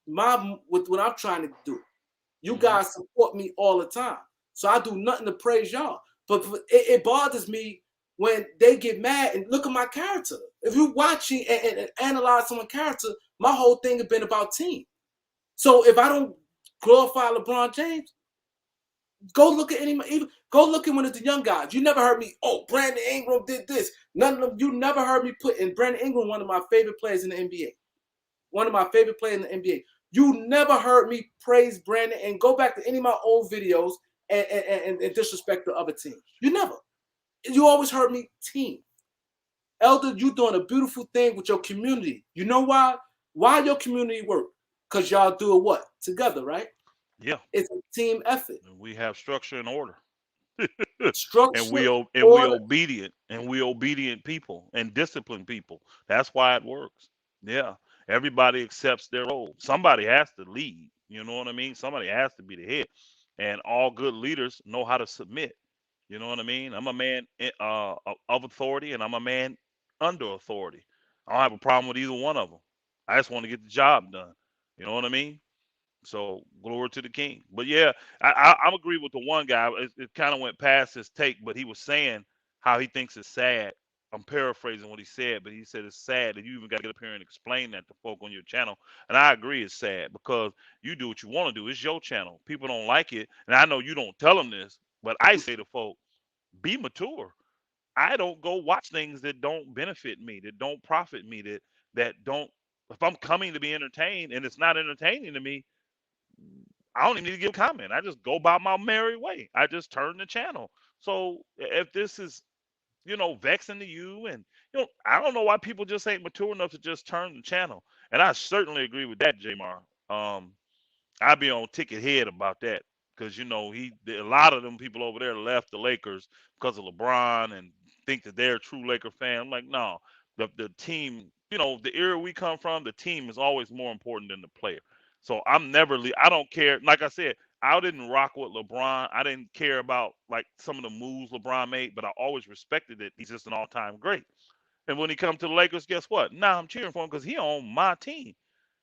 my with what I'm trying to do. You Mm-hmm. guys support me all the time. So I do nothing to praise y'all. But it bothers me when they get mad and look at my character. If you're watching and analyze someone's character, my whole thing has been about team. So if I don't glorify LeBron James, go look at even go look at one of the young guys. You never heard me, oh, Brandon Ingram did this. None of them, you never heard me put in Brandon Ingram, one of my favorite players in the NBA. One of my favorite players in the NBA. You never heard me praise Brandon and go back to any of my old videos and disrespect the other team. You never. You always heard me team. Elder, you doing a beautiful thing with your community. You know why? Why your community work? Because y'all do it what? Together, right? Yeah. It's a team effort. And we have structure and order. and Structure, we order. obedient and we obedient people and disciplined people. That's why it works. Yeah. Everybody accepts their role. Somebody has to lead. You know what I mean? Somebody has to be the head. And all good leaders know how to submit. You know what I mean? I'm a man of authority and I'm a man under authority. I don't have a problem with either one of them. I just want to get the job done. You know what I mean? So glory to the King. But yeah, I'm agree with the one guy. It kind of went past his take, but he was saying how he thinks it's sad. I'm paraphrasing what he said, but he said it's sad that you even got to get up here and explain that to folk on your channel. And I agree, it's sad because you do what you want to do. It's your channel. People don't like it, and I know you don't tell them this, but I say to folk, be mature. I don't go watch things that don't benefit me, that don't profit me, that don't. If I'm coming to be entertained and it's not entertaining to me, I don't even need to give a comment. I just go about my merry way. I just turn the channel. So if this is, vexing to you, and I don't know why people just ain't mature enough to just turn the channel. And I certainly agree with that, Jamar. I be on ticket head about that because a lot of them people over there left the Lakers because of LeBron and think that they're a true Laker fan. I'm like, no, the team, the era we come from, the team is always more important than the player. So I don't care. Like I said, I didn't rock with LeBron. I didn't care about like some of the moves LeBron made, but I always respected it. He's just an all-time great. And when he comes to the Lakers, guess what? Now I'm cheering for him because he on my team.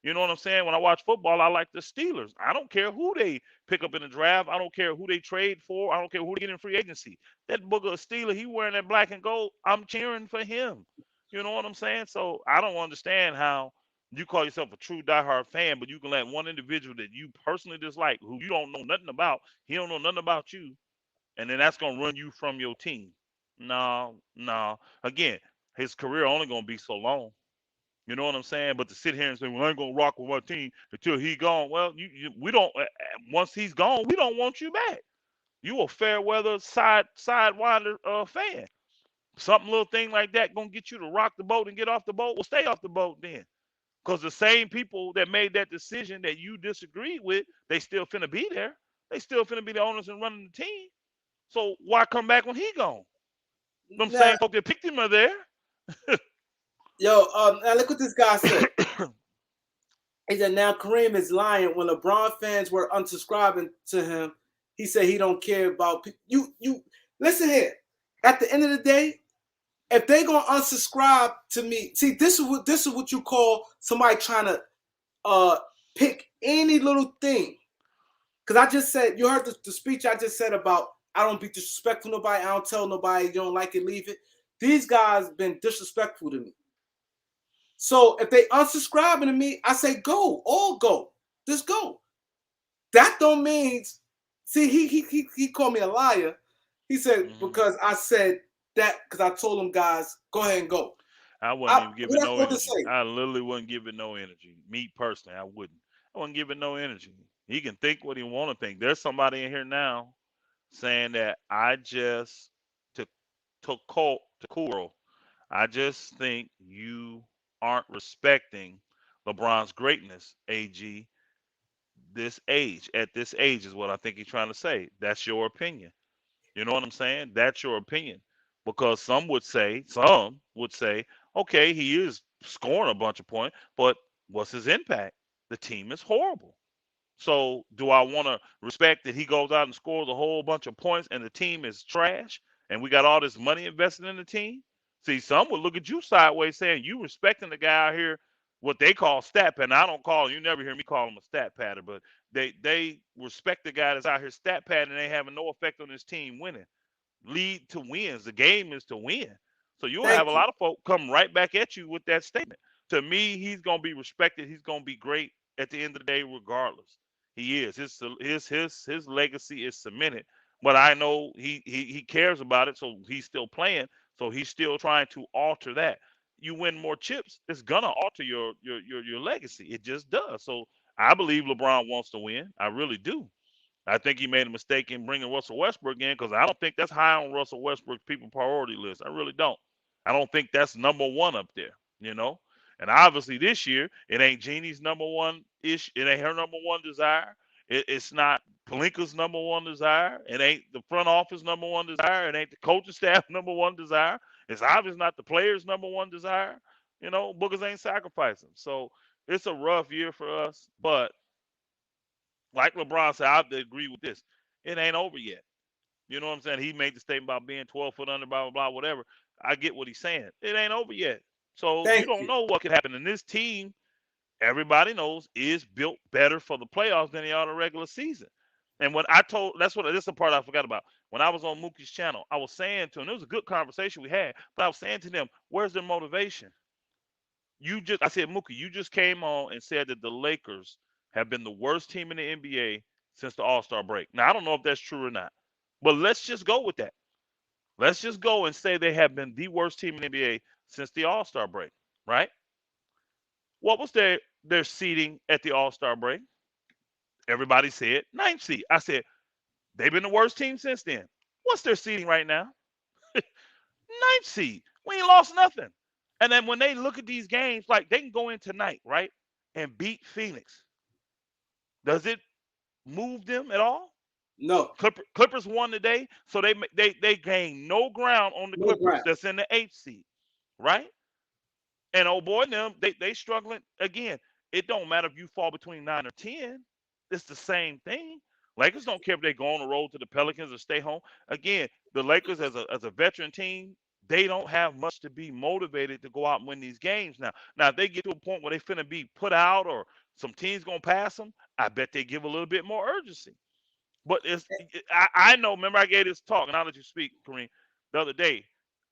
You know what I'm saying? When I watch football, I like the Steelers. I don't care who they pick up in the draft. I don't care who they trade for. I don't care who they get in free agency. That booger Steeler, he wearing that black and gold. I'm cheering for him. You know what I'm saying? So I don't understand how you call yourself a true diehard fan, but you can let one individual that you personally dislike, who you don't know nothing about, he don't know nothing about you, and then that's gonna run you from your team. No, no. Again, his career only gonna be so long. You know what I'm saying? But to sit here and say, "Well, I ain't gonna rock with my team until he gone," well, we don't. Once he's gone, we don't want you back. You a fair weather sidewinder fan. Something little thing like that gonna get you to rock the boat and get off the boat. Well, stay off the boat then, because the same people that made that decision that you disagreed with, they still finna be there. They still finna be the owners and running the team. So why come back when he gone? Them Now, same folk that picked him are there. yo, now look what this guy said. He said now Kareem is lying. When LeBron fans were unsubscribing to him, he said he don't care about you. You listen here. At the end of the day, if they gonna unsubscribe to me, see this is what you call somebody trying to pick any little thing. Because I just said you heard the speech I just said about I don't be disrespectful to nobody. I don't tell nobody you don't like it, leave it. These guys been disrespectful to me. So if they unsubscribing to me, I say go, all go, just go. That don't mean. See, he called me a liar. He said hmm because I said that because I told them guys, go ahead and go. I wouldn't even give it What I no supposed to energy. say? I literally wouldn't give it no energy. Me personally, I wouldn't. I wouldn't give it no energy. He can think what he want to think. There's somebody in here now saying that I just to Kuro. I just think you aren't respecting LeBron's greatness, AG. At this age is what I think he's trying to say. That's your opinion. You know what I'm saying? That's your opinion. Because some would say, okay, he is scoring a bunch of points, but what's his impact? The team is horrible. So do I want to respect that he goes out and scores a whole bunch of points and the team is trash and we got all this money invested in the team? See, some would look at you sideways saying you respecting the guy out here, what they call stat pad. Now, I don't call you never hear me call him a stat padder, but they respect the guy that's out here stat padding and they having no effect on his team winning. Lead to wins. The game is to win. So you'll have a Thank you. lot of folk come right back at you with that statement. To me, he's gonna be respected. He's gonna be great at the end of the day, regardless. He is. His legacy is cemented. But I know he cares about it, so he's still playing. So he's still trying to alter that. You win more chips, it's gonna alter your legacy. It just does. So I believe LeBron wants to win. I really do. I think he made a mistake in bringing Russell Westbrook in because I don't think that's high on Russell Westbrook's people priority list. I really don't. I don't think that's number one up there, you know? And obviously this year, it ain't Jeannie's number one ish. It ain't her number one desire. It's not Palinka's number one desire. It ain't the front office number one desire. It ain't the coaching staff number one desire. It's obviously not the players' number one desire. You know, Boogers ain't sacrificing. So it's a rough year for us, but like LeBron said, I have to agree with this. It ain't over yet. You know what I'm saying? He made the statement about being 12 foot under, blah, blah, blah, whatever. I get what he's saying. It ain't over yet. So you Thank don't you. know what could happen. And this team, everybody knows, is built better for the playoffs than they are the regular season. And when I told, this is the part I forgot about. When I was on Mookie's channel, I was saying to him, it was a good conversation we had, but I was saying to them, where's their motivation? I said, Mookie, you just came on and said that the Lakers have been the worst team in the NBA since the All Star break. Now, I don't know if that's true or not, but let's just go with that. Let's just go and say they have been the worst team in the NBA since the All Star break, right? What was their seeding at the All Star break? Everybody said ninth seed. I said, they've been the worst team since then. What's their seeding right now? Ninth seed. We ain't lost nothing. And then when they look at these games, like they can go in tonight, right, and beat Phoenix. Does it move them at all? No, Clippers won today, so they gain no ground on the no Clippers. ground. That's in the eighth seed, right? And oh boy, them they struggling again. It don't matter if you fall between 9 or 10. It's the same thing. Lakers don't care if they go on the road to the Pelicans or stay home. Again, the Lakers as a veteran team, they don't have much to be motivated to go out and win these games now. Now, if they get to a point where they finna be put out or some teams gonna pass them, I bet they give a little bit more urgency. But I know. Remember, I gave this talk, and I'll let you speak, Kareem, the other day.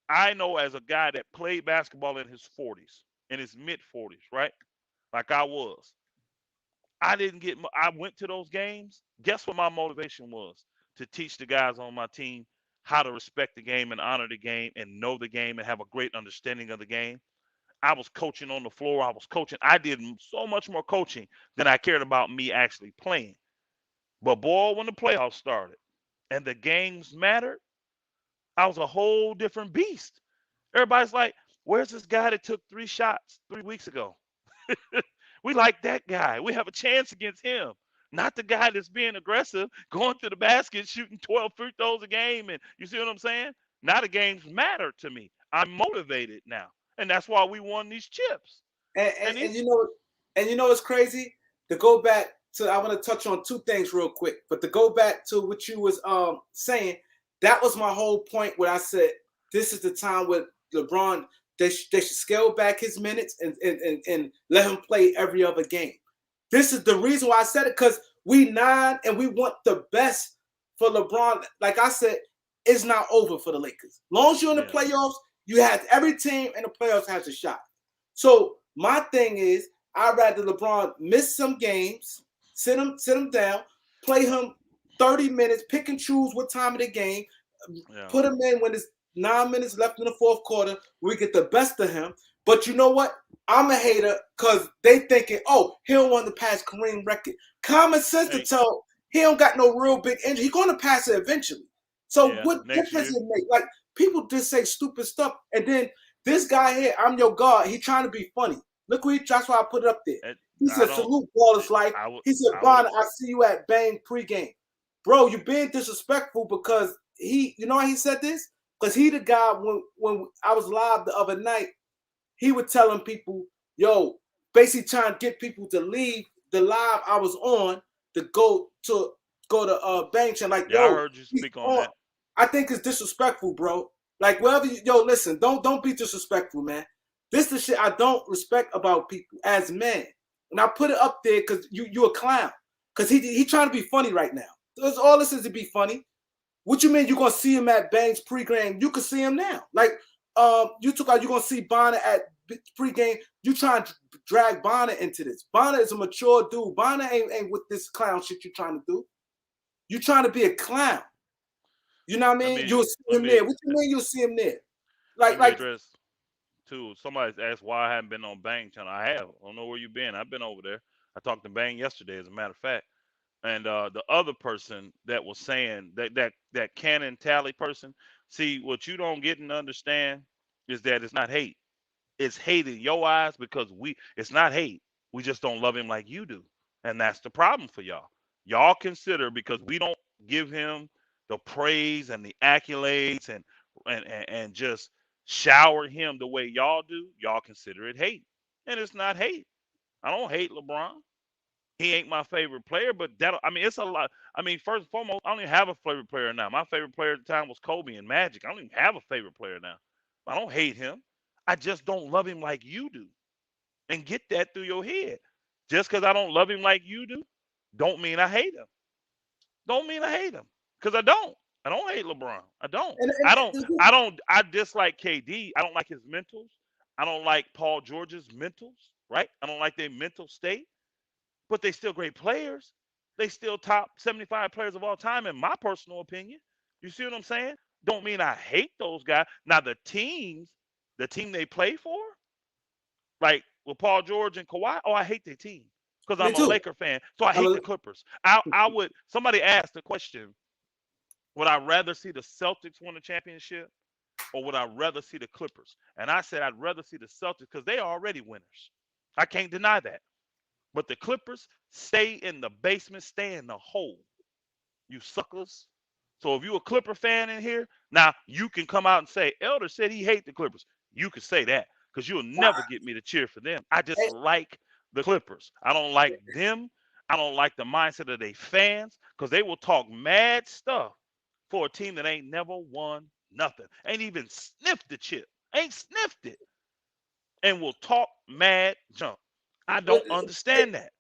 I know as a guy that played basketball in his 40s, in his mid 40s, right? Like I was. I didn't get. I went to those games. Guess what my motivation was? To teach the guys on my team how to respect the game and honor the game and know the game and have a great understanding of the game. I was coaching on the floor. I was coaching. I did so much more coaching than I cared about me actually playing. But boy, when the playoffs started and the games mattered, I was a whole different beast. Everybody's like, where's this guy that took 3 shots 3 weeks ago? We like that guy. We have a chance against him. Not the guy that's being aggressive, going to the basket, shooting 12 free throws a game. And you see what I'm saying? Now the games matter to me. I'm motivated now. And that's why we won these chips. And, And and, and these, you know, and you know what's crazy? To go back to, I want to touch on two things real quick. But to go back to what you was saying, that was my whole point where I said this is the time where LeBron they should scale back his minutes and let him play every other game. This is the reason why I said it, because we 9 and we want the best for LeBron. Like I said, it's not over for the Lakers. Long as you're in the yeah, playoffs, you have every team in the playoffs has a shot. So my thing is, I'd rather LeBron miss some games, sit him down, play him 30 minutes, pick and choose what time of the game, yeah. put him in when it's 9 minutes left in the fourth quarter. We get the best of him. But you know what? I'm a hater because they thinking, oh, he don't want to pass Kareem record. Common sense to tell he don't got no real big injury. He's going to pass it eventually. So what difference it make? Like, people just say stupid stuff. And then this guy here, I'm your God. He trying to be funny. Look what that's why I put it up there. He said, salute Baller's life. He said, Bonner, I see you at Bang pregame. Bro, you're being disrespectful because you know why he said this? Because he the guy, when I was live the other night, he was telling people, yo, basically trying to get people to leave the live I was on to go to Bang. And like, I heard you speak on that. I think it's disrespectful, bro. Like, wherever listen, don't be disrespectful, man. This is the shit I don't respect about people as men. And I put it up there because you a clown. Because he trying to be funny right now. That's all this is, to be funny. What you mean you're gonna see him at Bang's pregame? You can see him now. Like, you took out, you're gonna see Bonner at pregame. You trying to drag Bonner into this. Bonner is a mature dude. Bonner ain't with this clown shit you trying to do. You trying to be a clown. You know what I mean? You'll see him there. What you mean you'll see him there? Like address too. Somebody's asked why I haven't been on Bang channel. I have. I don't know where you've been. I've been over there. I talked to Bang yesterday, as a matter of fact. And the other person that was saying that Cannon Tally person, see, what you don't get and understand is that it's not hate. It's hate in your eyes because it's not hate. We just don't love him like you do. And that's the problem for y'all. Y'all consider, because we don't give him the praise and the accolades and just shower him the way y'all do, y'all consider it hate. And it's not hate. I don't hate LeBron. He ain't my favorite player, but it's a lot. I mean, first and foremost, I don't even have a favorite player now. My favorite player at the time was Kobe and Magic. I don't even have a favorite player now. I don't hate him. I just don't love him like you do. And get that through your head. Just because I don't love him like you do, don't mean I hate him. Don't mean I hate him. Because I don't. I don't hate LeBron. I don't. I dislike KD. I don't like his mentals. I don't like Paul George's mentals, right? I don't like their mental state. But they still great players. They still top 75 players of all time, in my personal opinion. You see what I'm saying? Don't mean I hate those guys. Now, the team they play for, like with Paul George and Kawhi, I hate their team because I'm a Laker fan. So I hate the Clippers. Somebody asked the question, would I rather see the Celtics win a championship or would I rather see the Clippers? And I said I'd rather see the Celtics because they are already winners. I can't deny that. But the Clippers stay in the basement, stay in the hole. You suckers. So if you're a Clipper fan in here, now you can come out and say, Elder said he hates the Clippers. You can say that because you'll never get me to cheer for them. I just like the Clippers. I don't like them. I don't like the mindset of their fans because they will talk mad stuff for a team that ain't never won nothing. Ain't even sniffed the chip. Ain't sniffed it. And will talk mad junk. I don't understand that.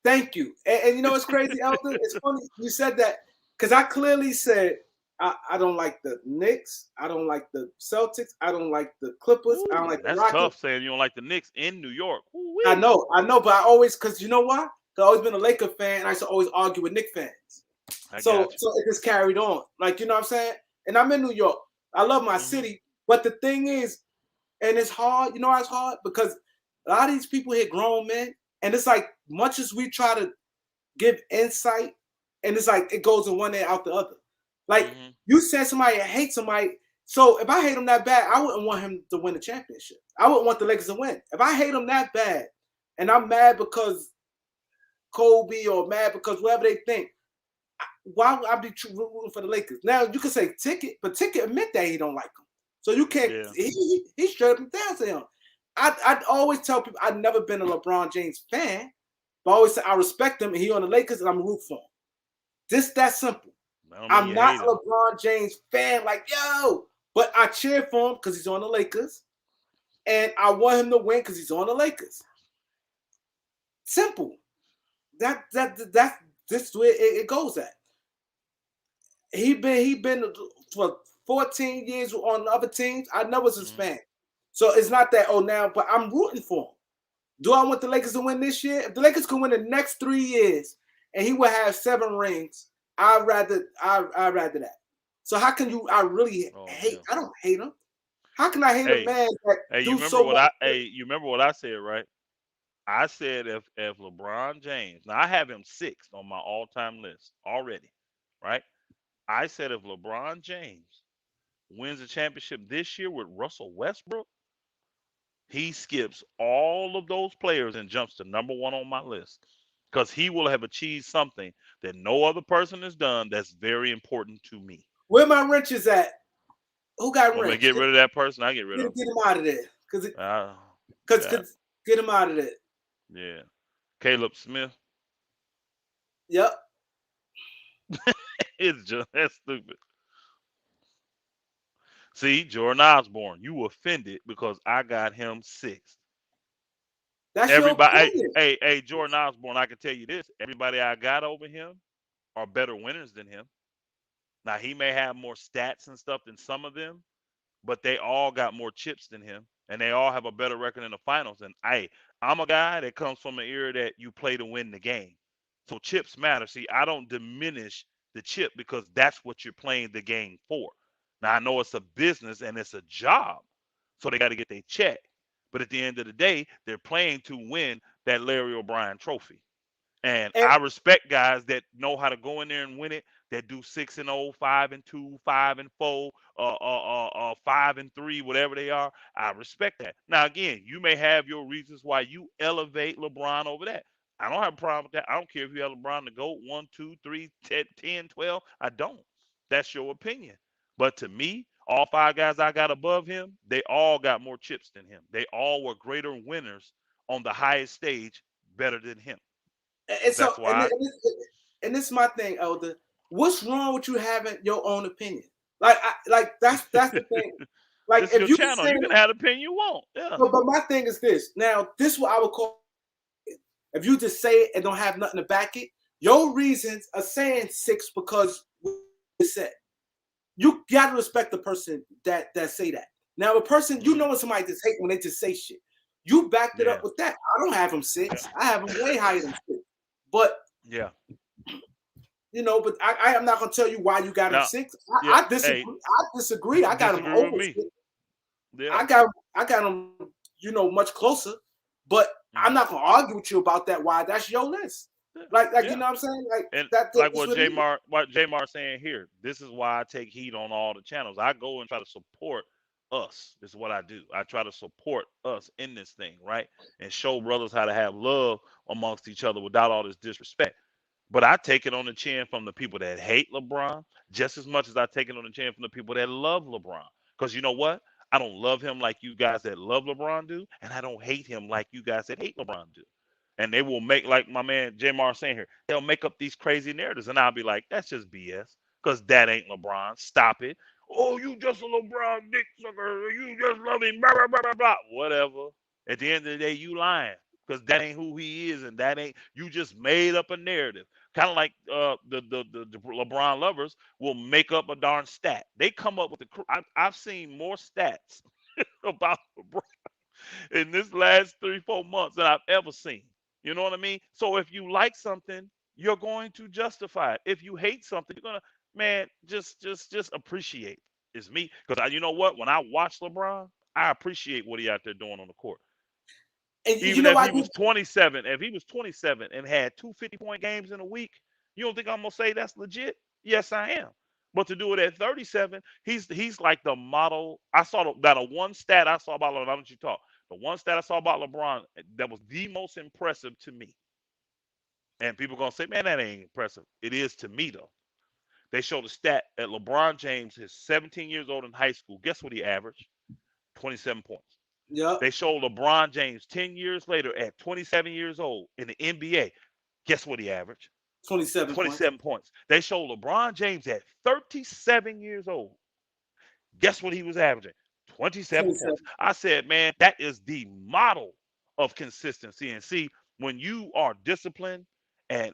Thank you. And you know what's crazy, Elder? It's funny you said that because I clearly said I don't like the Knicks. I don't like the Celtics. I don't like the Clippers. Ooh, I don't like the Rockets. That's tough saying you don't like the Knicks in New York. Ooh-wee. I know, but I always, because you know why? I've always been a Laker fan. And I used to always argue with Knicks fans. So it just carried on. Like, you know what I'm saying? And I'm in New York. I love my city. But the thing is, and it's hard. You know why it's hard? Because a lot of these people here grown men. And it's like, much as we try to give insight, and it's like it goes in one ear out the other. Like, you said somebody hates somebody. So if I hate him that bad, I wouldn't want him to win the championship. I wouldn't want the Lakers to win. If I hate him that bad, and I'm mad because Kobe or mad because whatever they think, why would I be rooting for the Lakers? Now, you can say Ticket, but Ticket admit that he don't like him. So you can't, he straight up down to him. I'd always tell people I've never been a LeBron James fan, but I always say I respect him and he on the Lakers and I'm root for him. Just that simple. I'm not a LeBron James fan, like, yo, but I cheer for him because he's on the Lakers. And I want him to win because he's on the Lakers. Simple. That's this way it goes at. He been for 14 years on other teams. I never was his fan. So it's not that, now, but I'm rooting for him. Do I want the Lakers to win this year? If the Lakers can win the next 3 years and he will have 7 rings, I'd rather that. So how can you? I really Oh hate. hell. I don't hate him. How can I hate a Hey, man that hey, do so much? you remember what I said, right? I said if LeBron James, now I have him sixth on my all time list already, right? I said if LeBron James wins a championship this year with Russell Westbrook, he skips all of those players and jumps to number one on my list because he will have achieved something that no other person has done that's very important to me. Where my wrenches at? Who got Want me to wrench? get rid of that person? I get rid of Get him out of there. him. Yeah, Cause get him out of there. yeah. Caleb Smith. Yep. It's just that's stupid. See, Jordan Osborne, you offended because I got him sixth. That's your Everybody, opinion. hey, Jordan Osborne, I can tell you this: everybody I got over him are better winners than him. Now he may have more stats and stuff than some of them, but they all got more chips than him, and they all have a better record in the finals. And I'm a guy that comes from an era that you play to win the game, so chips matter. See, I don't diminish the chip because that's what you're playing the game for. Now I know it's a business and it's a job, so they got to get their check. But at the end of the day, they're playing to win that Larry O'Brien trophy. And And I respect guys that know how to go in there and win it, that do 6-0, 5-2, 5-4, 5-3, whatever they are. I respect that. Now, again, you may have your reasons why you elevate LeBron over that. I don't have a problem with that. I don't care if you have LeBron to go 1, 2, 3, 10, 10, 12. I don't. That's your opinion. But to me, all five guys I got above him, they all got more chips than him. They all were greater winners on the highest stage, better than him. and so That's why and this is my thing, Elder. What's wrong with you having your own opinion? Like that's the thing. Like this is if your you channel. You saying, can have the opinion you want. Yeah. but my thing is this. Now this is what I would call, if you just say it and don't have nothing to back it. Your reasons are saying six because you said. You gotta respect the person that say that. Now, a person, you Hmm. know when somebody just hate when they just say shit. You backed it up Yeah. with that. I don't have him Yeah. six. I have him way higher than six. But Yeah. but I am not gonna tell you why you got him Now, six. yeah. I disagree. Hey, I disagree. I got him disagree with over me. six. Yeah. I got him, much closer. But I'm Hmm. not gonna argue with you about that. Why that's your list. Yeah. Like you Yeah. know what I'm saying? Like And like that's what what it is. J Mar saying here. This is why I take heat on all the channels. I go and try to support us. This is what I do. I try to support us in this thing, right? And show brothers how to have love amongst each other without all this disrespect. But I take it on the chin from the people that hate LeBron just as much as I take it on the chin from the people that love LeBron. Because you know what? I don't love him like you guys that love LeBron do, and I don't hate him like you guys that hate LeBron do. And they will make, like my man Jamar saying here, they'll make up these crazy narratives, and I'll be like, that's just BS, because that ain't LeBron. Stop it. Oh, you just a LeBron dick sucker. You just love him. Blah blah blah blah blah. Whatever. At the end of the day, you lying, because that ain't who he is, and that ain't, you just made up a narrative. Kind of like the LeBron lovers will make up a darn stat. They come up with the. I've seen more stats about LeBron in this last 3 4 months than I've ever seen. You know what I mean? So if you like something, you're going to justify it. If you hate something, you're gonna, man, just appreciate. It's me, because you know what? When I watch LeBron, I appreciate what he out there doing on the court. And you Even know if why he was 27, if he was 27 and had 2 50-point games in a week, you don't think I'm gonna say that's legit? Yes, I am. But to do it at 37, he's like the model. I saw that a one stat I saw about LeBron. Don't you talk? The one stat I saw about LeBron that was the most impressive to me. And people gonna say, man, that ain't impressive. It is to me though. They showed a stat that LeBron James is 17 years old in high school. Guess what he averaged? 27 points. Yep, They showed LeBron James 10 years later at 27 years old in the NBA. Guess what he averaged? 27 points. 27 points. They showed LeBron James at 37 years old. Guess what he was averaging? 27 points. 27. I said, man, that is the model of consistency. And see, when you are disciplined and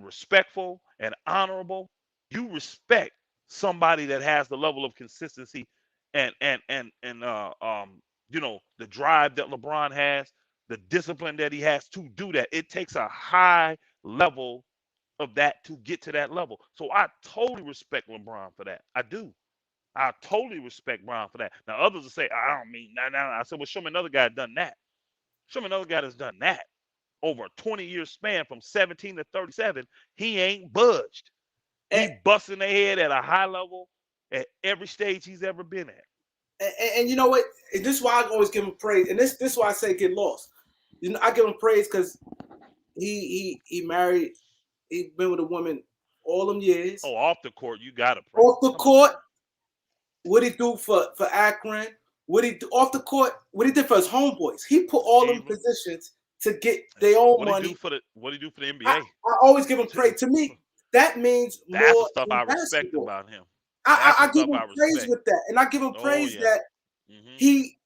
respectful and honorable, you respect somebody that has the level of consistency and the drive that LeBron has, the discipline that he has to do that. It takes a high level of that to get to that level. So I totally respect LeBron for that. I do. I totally respect Brown for that. Now others will say, I don't mean that. Now I said, well, show me another guy that done that. Show me another guy that's done that over a 20-year span from 17 to 37. He ain't budged. He And, busting their head at a high level at every stage he's ever been at. and you know what? And this is why I always give him praise. And this is why I say get lost. You know, I give him praise because he married. He been with a woman all them years. Oh, off the court, you gotta praise. Off the court, what he do for Akron? What he do off the court? What he did for his homeboys? He put all them positions to get their own money. What he do for the NBA? I always give him praise. To me, that means that's more the stuff than I respect basketball. about him. I give him praise with that, and I give him praise that he.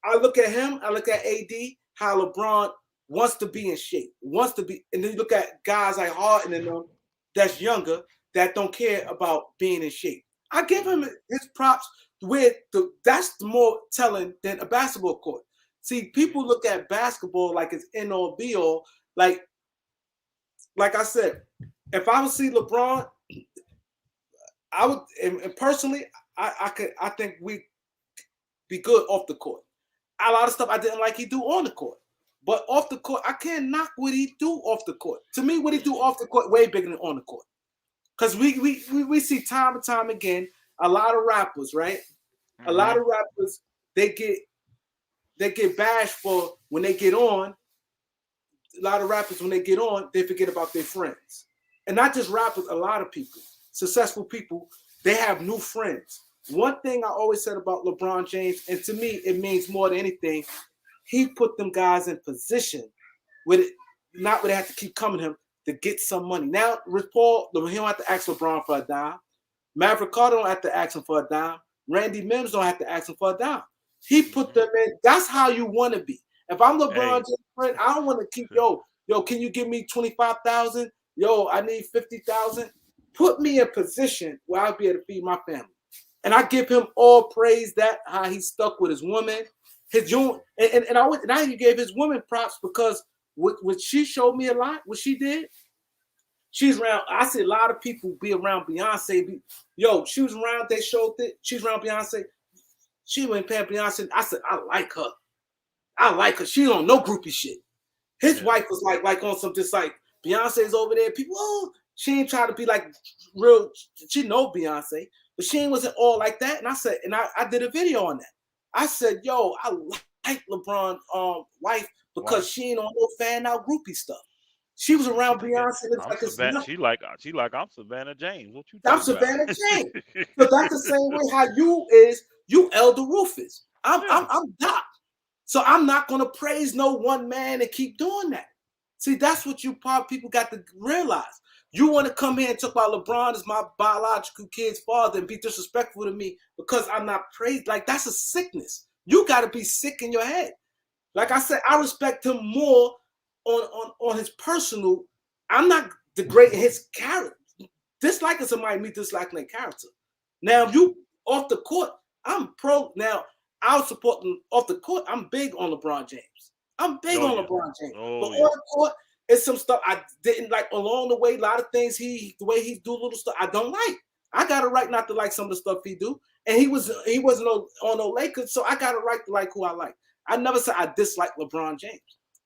I look at him. I look at AD. How LeBron wants to be in shape, wants to be, and then you look at guys like Harden and them that's younger that don't care about being in shape. I give him his props. That's more telling than a basketball court. See, people look at basketball like it's end all be all. Like I said, if I would see LeBron, I would, and personally, I think we be good off the court. A lot of stuff I didn't like he do on the court, but off the court, I can't knock what he do off the court. To me, what he do off the court way bigger than on the court, because we see time and time again a lot of rappers, right? A lot of rappers they get bashed for when they get on. A lot of rappers when they get on, they forget about their friends, and not just rappers. A lot of people, successful people, they have new friends. One thing I always said about LeBron James, and to me, it means more than anything, he put them guys in position with it, not where they have to keep coming to him to get some money. Now, Rich Paul, he don't have to ask LeBron for a dime. Maverick Carter don't have to ask him for a dime. Randy Mims don't have to ask him for a dime. He put them in. That's how you want to be. If I'm LeBron James' friend, I don't want to keep, yo, can you give me 25,000? Yo, I need 50,000. Put me in position where I'll be able to feed my family. And I give him all praise that how he stuck with his woman, his and I even gave his woman props because what she showed me a lot, what she did. She's around. I see a lot of people be around Beyonce. She was around. They showed it. She's around Beyonce. She went past Beyonce. I said, I like her. I like her. She don't know groupie shit. His wife was like on some just like Beyonce's over there. People, she ain't trying to be like real. She know Beyonce. But she wasn't all like that. And I said, and I did a video on that. I said, yo, I like LeBron wife because she ain't on no fan out groupie stuff. She was around Beyonce. She like I'm Savannah James. What you I'm talking Savannah about? James. So that's the same way how you Elder Rufus. I'm Doc. So I'm not gonna praise no one man and keep doing that. See, that's what people got to realize. You want to come here and talk about LeBron as my biological kid's father and be disrespectful to me because I'm not praised. Like, that's a sickness. You got to be sick in your head. Like I said, I respect him more on his personal. I'm not degrading his character. Disliking somebody, me disliking their character. Now, if you off the court, I'm pro. Now, I'll support them off the court. I'm big on LeBron James. I'm big on LeBron James. But on the court, it's some stuff I didn't like along the way. A lot of things the way he do little stuff I don't like. I got a right not to like some of the stuff he do. And he wasn't on no Lakers, so I got a right to like who I like. I never said I dislike LeBron James.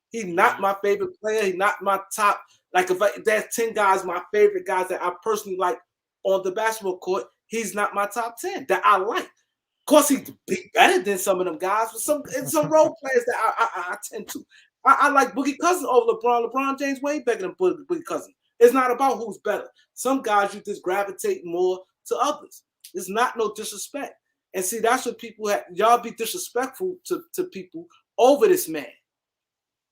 He's not my favorite player. He's not my top. Like if there's 10 guys, my favorite guys that I personally like on the basketball court, he's not my top 10 that I like. Of course, he's better than some of them guys, but some role players that I tend to. I like Boogie Cousins over LeBron. LeBron James way better than Boogie Cousins. It's not about who's better. Some guys you just gravitate more to others. It's not no disrespect. And see, that's what people have. Y'all be disrespectful to people over this man.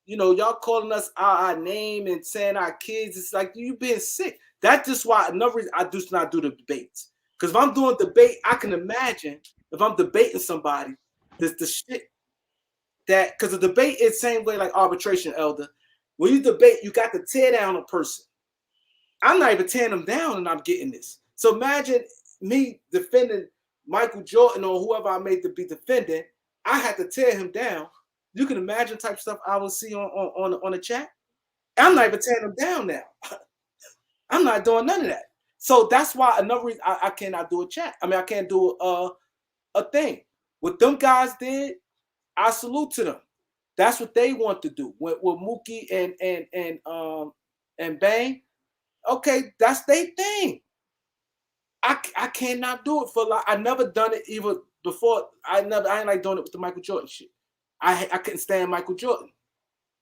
Y'all calling us our name and saying our kids. It's like you being sick. That's just why another reason I do not do the debates. Because if I'm doing debate, I can imagine if I'm debating somebody, the shit that, because the debate is the same way like arbitration, Elder. When you debate, you got to tear down a person. I'm not even tearing them down and I'm getting this. So imagine me defending Michael Jordan or whoever I made to be defending. I had to tear him down. You can imagine type stuff I will see on the chat. I'm not even tearing them down now. I'm not doing none of that. So that's why another reason I cannot do a chat. I mean, I can't do a thing. What them guys did, I salute to them. That's what they want to do. With Mookie and Bang, okay, that's their thing. I cannot do it for like I never done it even before. I ain't like doing it with the Michael Jordan shit. I couldn't stand Michael Jordan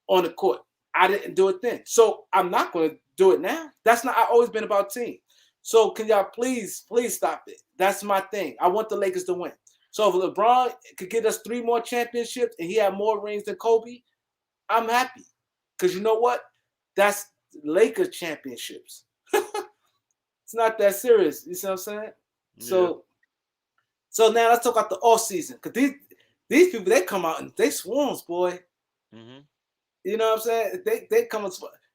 on the court. I didn't do it then. So I'm not gonna do it now. That's not I've always been about team. So can y'all please stop it? That's my thing. I want the Lakers to win. So if LeBron could get us 3 more championships and he had more rings than Kobe, I'm happy. Because you know what? That's Lakers championships. It's not that serious. You see what I'm saying? Yeah. So now let's talk about the off season. Cause these people they come out and they swarms, boy. Mm-hmm. You know what I'm saying? They come and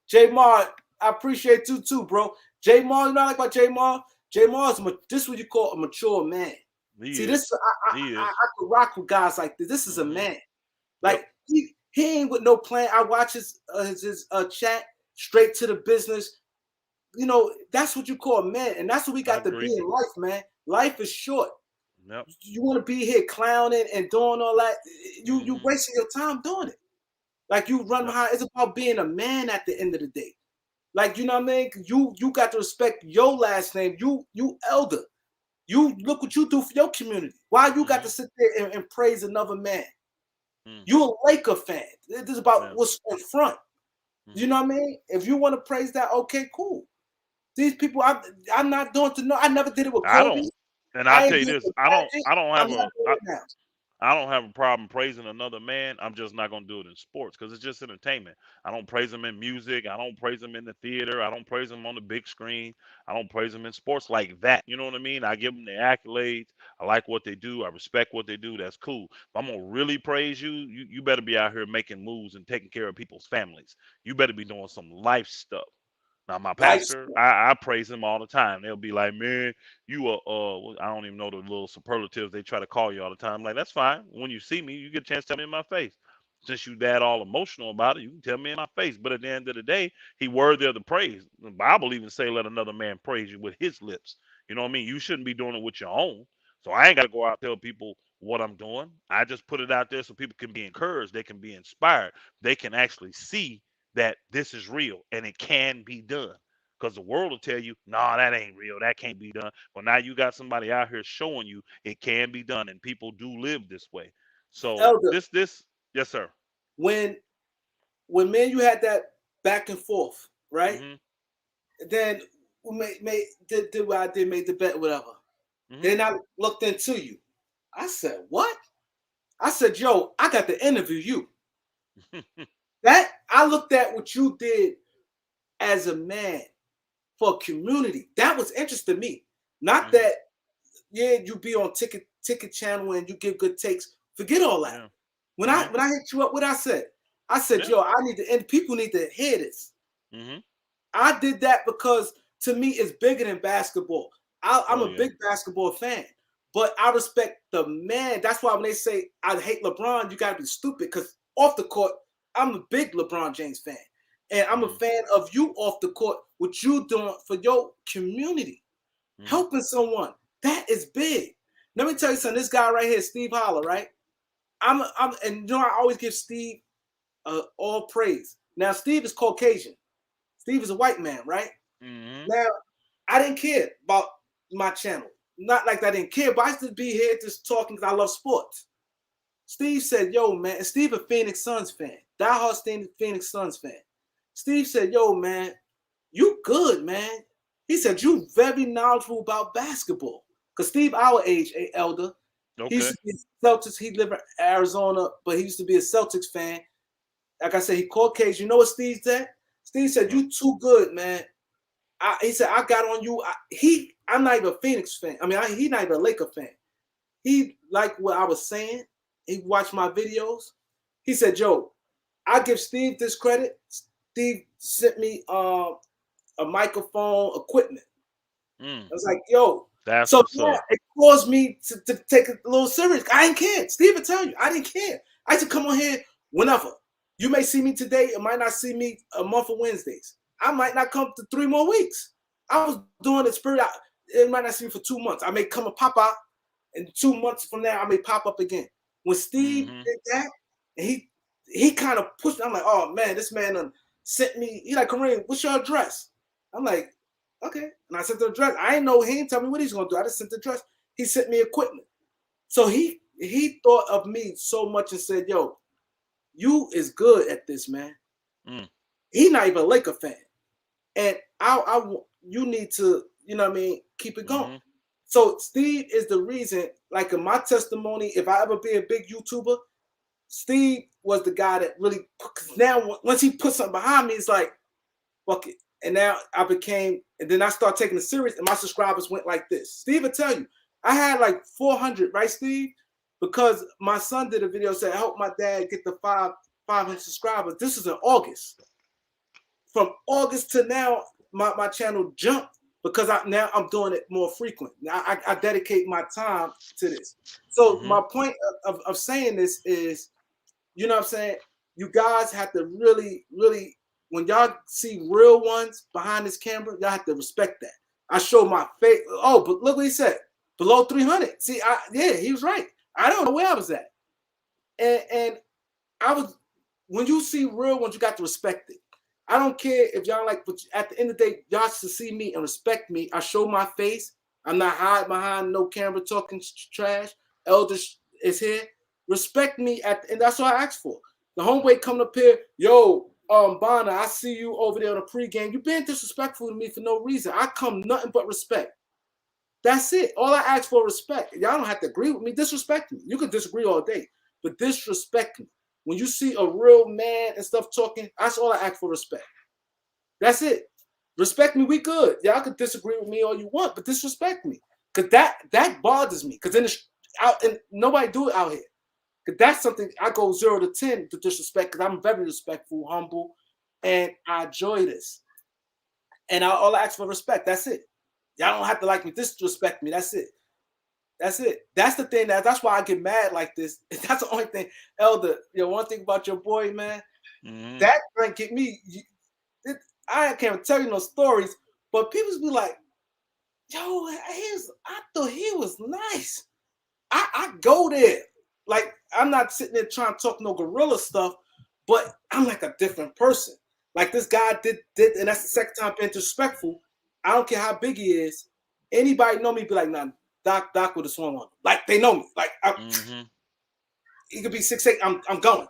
J Mar, I appreciate you too, bro. J Mar, you know what I like about J Mar? J Mar is this is what you call a mature man. See, this I could rock with guys like this. This is a man. Like he ain't with no plan. I watch his chat straight to the business. You know, that's what you call a man, and that's what we got to be in life, man. Life is short. Yep. You want to be here clowning and doing all that. You wasting your time doing it. Like you run behind. It's about being a man at the end of the day. Like you know what I mean. You got to respect your last name. You elder. You look what you do for your community. Why you got to sit there and praise another man? You a Laker fan. This is about what's in front. You know what I mean? If you want to praise that, okay, cool. These people, I'm not doing to know. I never did it with Kobe. I don't, and I'll tell you this: I don't have a problem praising another man. I'm just not gonna do it in sports because it's just entertainment. I don't praise them in music. I don't praise them in the theater. I don't praise them on the big screen. I don't praise them in sports like that. You know what I mean? I give them the accolades. I like what they do. I respect what they do. That's cool. If I'm gonna really praise you, you better be out here making moves and taking care of people's families. You better be doing some life stuff. Now, my pastor, I praise him all the time. They'll be like, man, you are, I don't even know the little superlatives they try to call you all the time. Like, that's fine. When you see me, you get a chance to tell me in my face. Since you that all emotional about it, you can tell me in my face. But at the end of the day, he worthy of the praise. The Bible even say, let another man praise you with his lips. You know what I mean? You shouldn't be doing it with your own. So I ain't got to go out and tell people what I'm doing. I just put it out there so people can be encouraged. They can be inspired. They can actually see that this is real and it can be done. Because the world will tell you, nah, that ain't real. That can't be done. But now you got somebody out here showing you it can be done, and people do live this way. So Elder, yes, sir. when man you had that back and forth, right? Mm-hmm. Then we did what I did, made the bet, whatever. Mm-hmm. Then I looked into you. I said, what? I said, yo, I got to interview you. That I looked at what you did as a man for a community. That was interesting to me. Not that, you be on ticket channel and you give good takes. Forget all that. When I hit you up, what I said, yo, I need to, and people need to hear this. I did that because to me it's bigger than basketball. I'm a big basketball fan, but I respect the man. That's why when they say I hate LeBron, you gotta be stupid because off the court, I'm a big LeBron James fan. And I'm a fan of you off the court, what you doing for your community, helping someone. That is big. Let me tell you something. This guy right here, Steve Holler, right? And you know I always give Steve all praise. Now Steve is Caucasian. Steve is a white man, right? Now I didn't care about my channel. Not like I didn't care, but I used to be here just talking because I love sports. Steve said, yo, man, and Steve a Phoenix Suns fan, diehard Phoenix Suns fan. Steve said, yo, man, you good, man. He said, you very knowledgeable about basketball. Because Steve, our age, elder, he used to be Celtics. He lived in Arizona, but he used to be a Celtics fan. Like I said, he Caucasian. You know what Steve said? Steve said, you too good, man. He said, I got on you. I'm not even a Phoenix fan. I mean, he's not even a Laker fan. He liked what I was saying. He watched my videos. He said, yo, I give Steve this credit. Steve sent me a microphone equipment. I was like, yo. That's it caused me to take it a little serious. I didn't care. Steve will tell you, I didn't care. I used to come on here whenever. You may see me today. You might not see me a month of Wednesdays. I might not come to 3 more weeks. I was doing it spirit. It might not see me for 2 months. I may come and pop out, and 2 months from there, I may pop up again. When Steve did that, and he kind of pushed me, I'm like, oh man, this man sent me. He like, Kareem, what's your address? I'm like, okay. And I sent the address. I didn't know, he didn't tell me what he's gonna do. I just sent the address. He sent me equipment. So he thought of me so much and said, yo, you is good at this, man. He's not even a Laker fan. And you need to, you know what I mean, keep it going. So Steve is the reason, like in my testimony, if I ever be a big YouTuber, Steve was the guy that really, because now once he put something behind me, it's like, fuck it. And now I became, and then I started taking it serious, and my subscribers went like this. Steve will tell you, I had like 400, right, Steve? Because my son did a video saying, I help my dad get the 500 subscribers. This is in August. From August to now, my channel jumped because I'm doing it more frequent. I dedicate my time to this. So my point of saying this is, you know what I'm saying? You guys have to really, really, when y'all see real ones behind this camera, y'all have to respect that. I show my face. Oh, but look what he said. Below 300. See, yeah, he was right. I don't know where I was at. And I was, when you see real ones, you got to respect it. I don't care if y'all like, but at the end of the day, y'all should see me and respect me. I show my face. I'm not hiding behind no camera talking trash. Elder is here. Respect me and that's what I asked for. The homeboy coming up here, yo, Bonner, I see you over there on the pregame. You being disrespectful to me for no reason. I come nothing but respect. That's it. All I ask for respect. Y'all don't have to agree with me. Disrespect me. You can disagree all day, but disrespect me. When you see a real man and stuff talking, that's all I ask for, respect. That's it. Respect me, we good. Y'all can disagree with me all you want, but disrespect me. Because that bothers me. Because and nobody do it out here. Because that's something I go 0 to 10 to disrespect, because I'm very respectful, humble, and I enjoy this. And all I ask for respect. That's it. Y'all don't have to like me. Disrespect me. That's it. That's it. That's the thing. That's why I get mad like this. That's the only thing. Elder, one thing about your boy, man, that don't get me. I can't tell you no stories, but people be like, yo, I thought he was nice. I go there. Like, I'm not sitting there trying to talk no gorilla stuff, but I'm like a different person. Like, this guy did, and that's the second time being disrespectful. I don't care how big he is. Anybody know me, be like, nah, Doc would have swung on him. Like, they know me. Like, he could be 6'8". I'm going.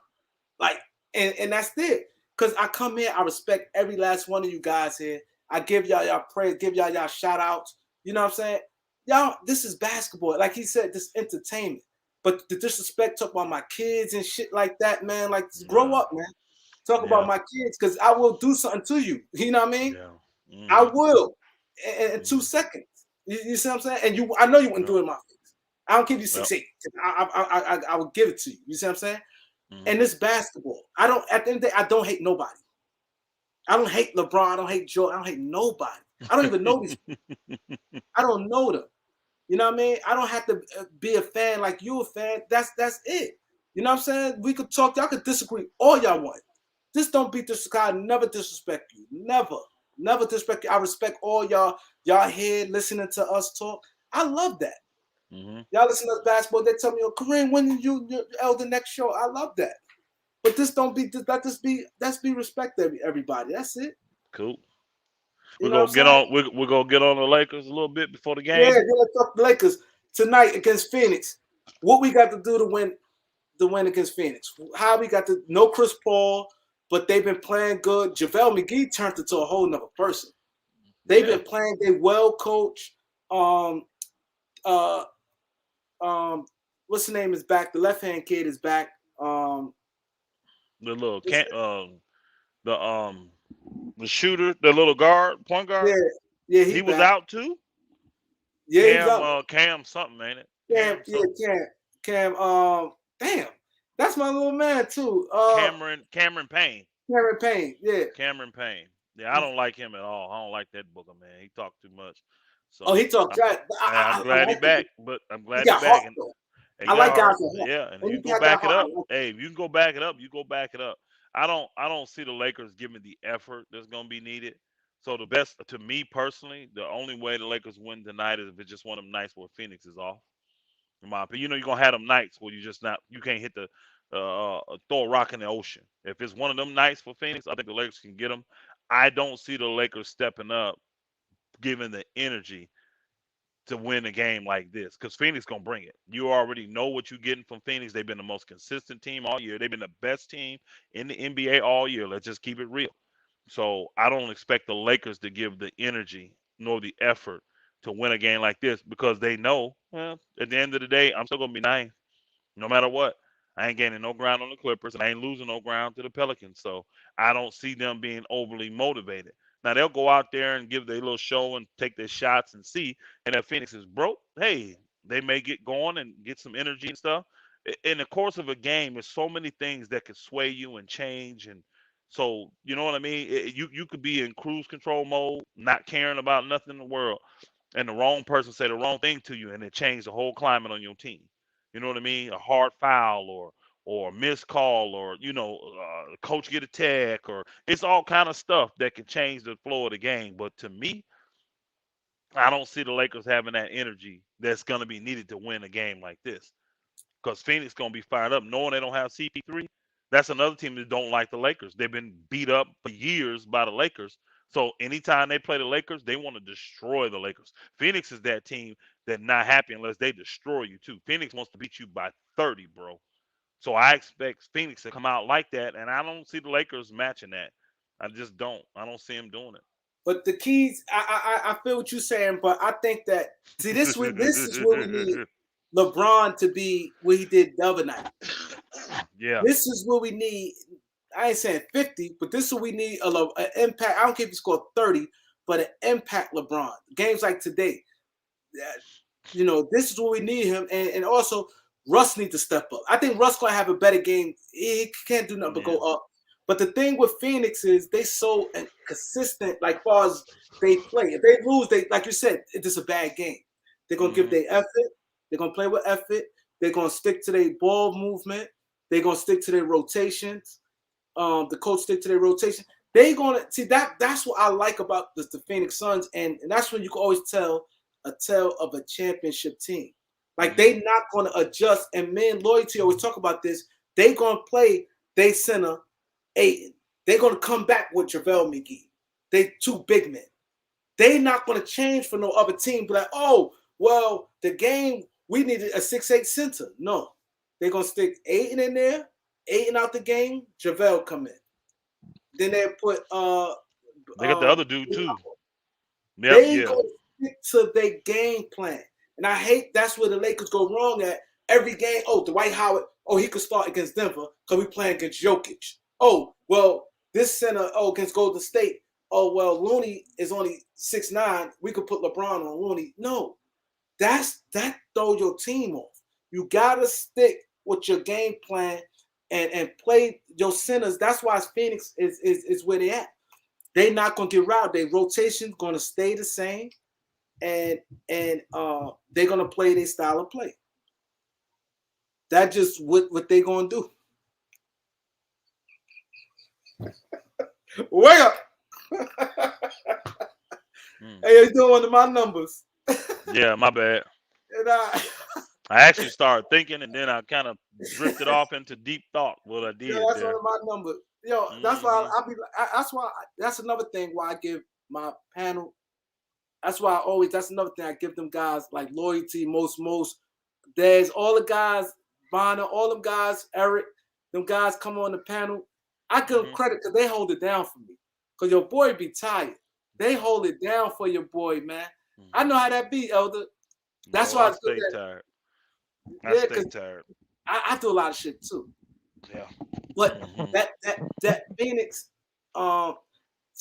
Like, and that's it. Because I come here, I respect every last one of you guys here. I give y'all praise, give y'all shout outs. You know what I'm saying? Y'all, this is basketball. Like he said, this entertainment. But the disrespect, talk about my kids and shit like that, man. Like, grow up, man. Talk about my kids, because I will do something to you. You know what I mean? I will. In 2 seconds. You see what I'm saying? And I know you wouldn't do it in my face. I don't give you 6'8". I will give it to you. You see what I'm saying? And this basketball, at the end of the day, I don't hate nobody. I don't hate LeBron. I don't hate Jordan. I don't hate nobody. I don't even know these people. I don't know them. You know what I mean? I don't have to be a fan like you a fan. That's it. You know what I'm saying? We could talk. Y'all could disagree all y'all want. Just don't be disrespectful. I never disrespect you. Never disrespect you. I respect all y'all here listening to us talk. I love that. Y'all listen to basketball. They tell me, "Oh, Kareem, when you Elder next show?" I love that. But let's be respect everybody. That's it. Cool. You We're know what I'm gonna get saying? on. We're gonna get on the Lakers a little bit before the game. Yeah, let's talk the Lakers tonight against Phoenix. What we got to do to win against Phoenix? How we got to no Chris Paul, but they've been playing good. JaVale McGee turned into a whole nother person. They've been playing. They well coached. What's the name is back? The left hand kid is back. The little the shooter, the little point guard. Yeah, he was back. out too. Yeah, he's out. Cam something, ain't it? Cam. Damn, that's my little man too. Cameron Payne. Cameron Payne, yeah. Cameron Payne. Yeah, I don't like him at all. I don't like that booker, man. He talked too much. So he talked trash. I'm glad he's back, but I'm glad he's back. I like guys like yeah, and you go back it up. Hey, if you can go back it up, you go back it up. I don't see the Lakers giving the effort that's gonna be needed So the best to me personally, the only way the Lakers win tonight is if it's just one of them nights where Phoenix is off. In my opinion, you're gonna have them nights where you can't hit the throw a rock in the ocean. If it's one of them nights for Phoenix, I think the Lakers can get them. I don't see the Lakers stepping up, giving the energy to win a game like this because Phoenix gonna bring it. You already know what you're getting from Phoenix. They've been the most consistent team all year. They've been the best team in the NBA all year. Let's just keep it real. So I don't expect the Lakers to give the energy nor the effort to win a game like this because they know, well, at the end of the day, I'm still gonna be nice no matter what. I ain't gaining no ground on the Clippers, and I ain't losing no ground to the Pelicans. So I don't see them being overly motivated. Now they'll go out there and give their little show and take their shots and see. And if Phoenix is broke, hey, they may get going and get some energy and stuff. In the course of a game, there's so many things that could sway you and change. And so you know what I mean. You could be in cruise control mode, not caring about nothing in the world, and the wrong person say the wrong thing to you and it changed the whole climate on your team. You know what I mean? A hard foul or a missed call or coach get a tag or it's all kind of stuff that can change the flow of the game. But to me, I don't see the Lakers having that energy that's going to be needed to win a game like this because Phoenix gonna be fired up, knowing they don't have CP3. That's another team that don't like the Lakers. They've been beat up for years by the Lakers. So anytime they play the Lakers, they want to destroy the Lakers. Phoenix is that team that not happy unless they destroy you too. Phoenix wants to beat you by 30, bro. So I expect Phoenix to come out like that, and I don't see the Lakers matching that. I just don't. I don't see them doing But the keys, I feel what you're saying, but I think that see this is where we need it. LeBron to be what he did the other night. Yeah. This is what we need. I ain't saying 50, but this is what we need an impact. I don't care if he scored 30, but an impact LeBron. Games like today, this is what we need him. And also, Russ needs to step up. I think Russ going to have a better game. He can't do nothing but Yeah. go up. But the thing with Phoenix is they so consistent, like far as they play. If they lose, they like you said, it's just a bad game. They're gonna give their effort. They're gonna play with effort. They're gonna stick to their ball movement. They're gonna stick to their rotations. The coach stick to their rotation. They gonna see that. That's what I like about the Phoenix Suns, and that's when you can always tell a tale of a championship team. Like they not gonna adjust. And me and Loyalty always talk about this. They gonna play. They center Aiden. They're gonna come back with JaVale McGee. They two big men. They not gonna change for no other team. Be like, oh, well, the game we needed a 6'8" center. No, they're gonna stick Aiden in there. Aiden out the game. JaVale come in. Then they put They got the other dude too. Yep, they yeah. go stick to their game plan. And I hate that's where the Lakers go wrong at. Every game, oh, Dwight Howard, oh, he could start against Denver because we playing against Jokic. Oh, well, this center, oh, against Golden State. Oh, well, Looney is only 6'9". We could put LeBron on Looney. No, that throw your team off. You gotta stick with your game plan and play your centers. That's why Phoenix is where they at. They not gonna get routed. Their rotation gonna stay the same, and they're gonna play their style of play. That's just what they gonna do. Wake up! Hey, you doing one of my numbers? Yeah, my bad. And I actually started thinking, and then I kind of drifted off into deep thought. What I yeah, did that's one there. of my numbers. That's why I be. That's why. That's another thing why I give my panel. That's why I always. That's another thing I give them guys like Loyalty, most. There's all the guys, Bonner, all them guys, Eric, them guys come on the panel. I give them credit because they hold it down for me. Because your boy be tired. They hold it down for your boy, man. I know how that be, Elder. That's why I it's good stay that, tired. I yeah, stay because tired. I do a lot of shit too. Yeah. But that Phoenix, so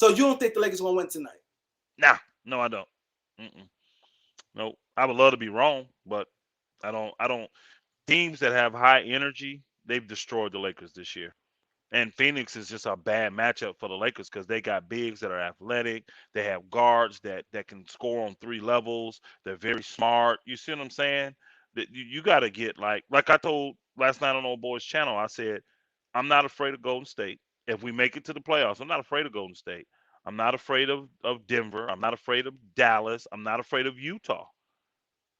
you don't think the Lakers gonna win tonight? Nah, no, I don't. No, I would love to be wrong, but I don't. I don't. Teams that have high energy, they've destroyed the Lakers this year. And Phoenix is just a bad matchup for the Lakers because they got bigs that are athletic. They have guards that can score on three levels. They're very smart. You see what I'm saying? That you got to get like I told last night on Old Boys channel. I said I'm not afraid of Golden State. If we make it to the playoffs, I'm not afraid of Golden State. I'm not afraid of Denver. I'm not afraid of Dallas. I'm not afraid of Utah.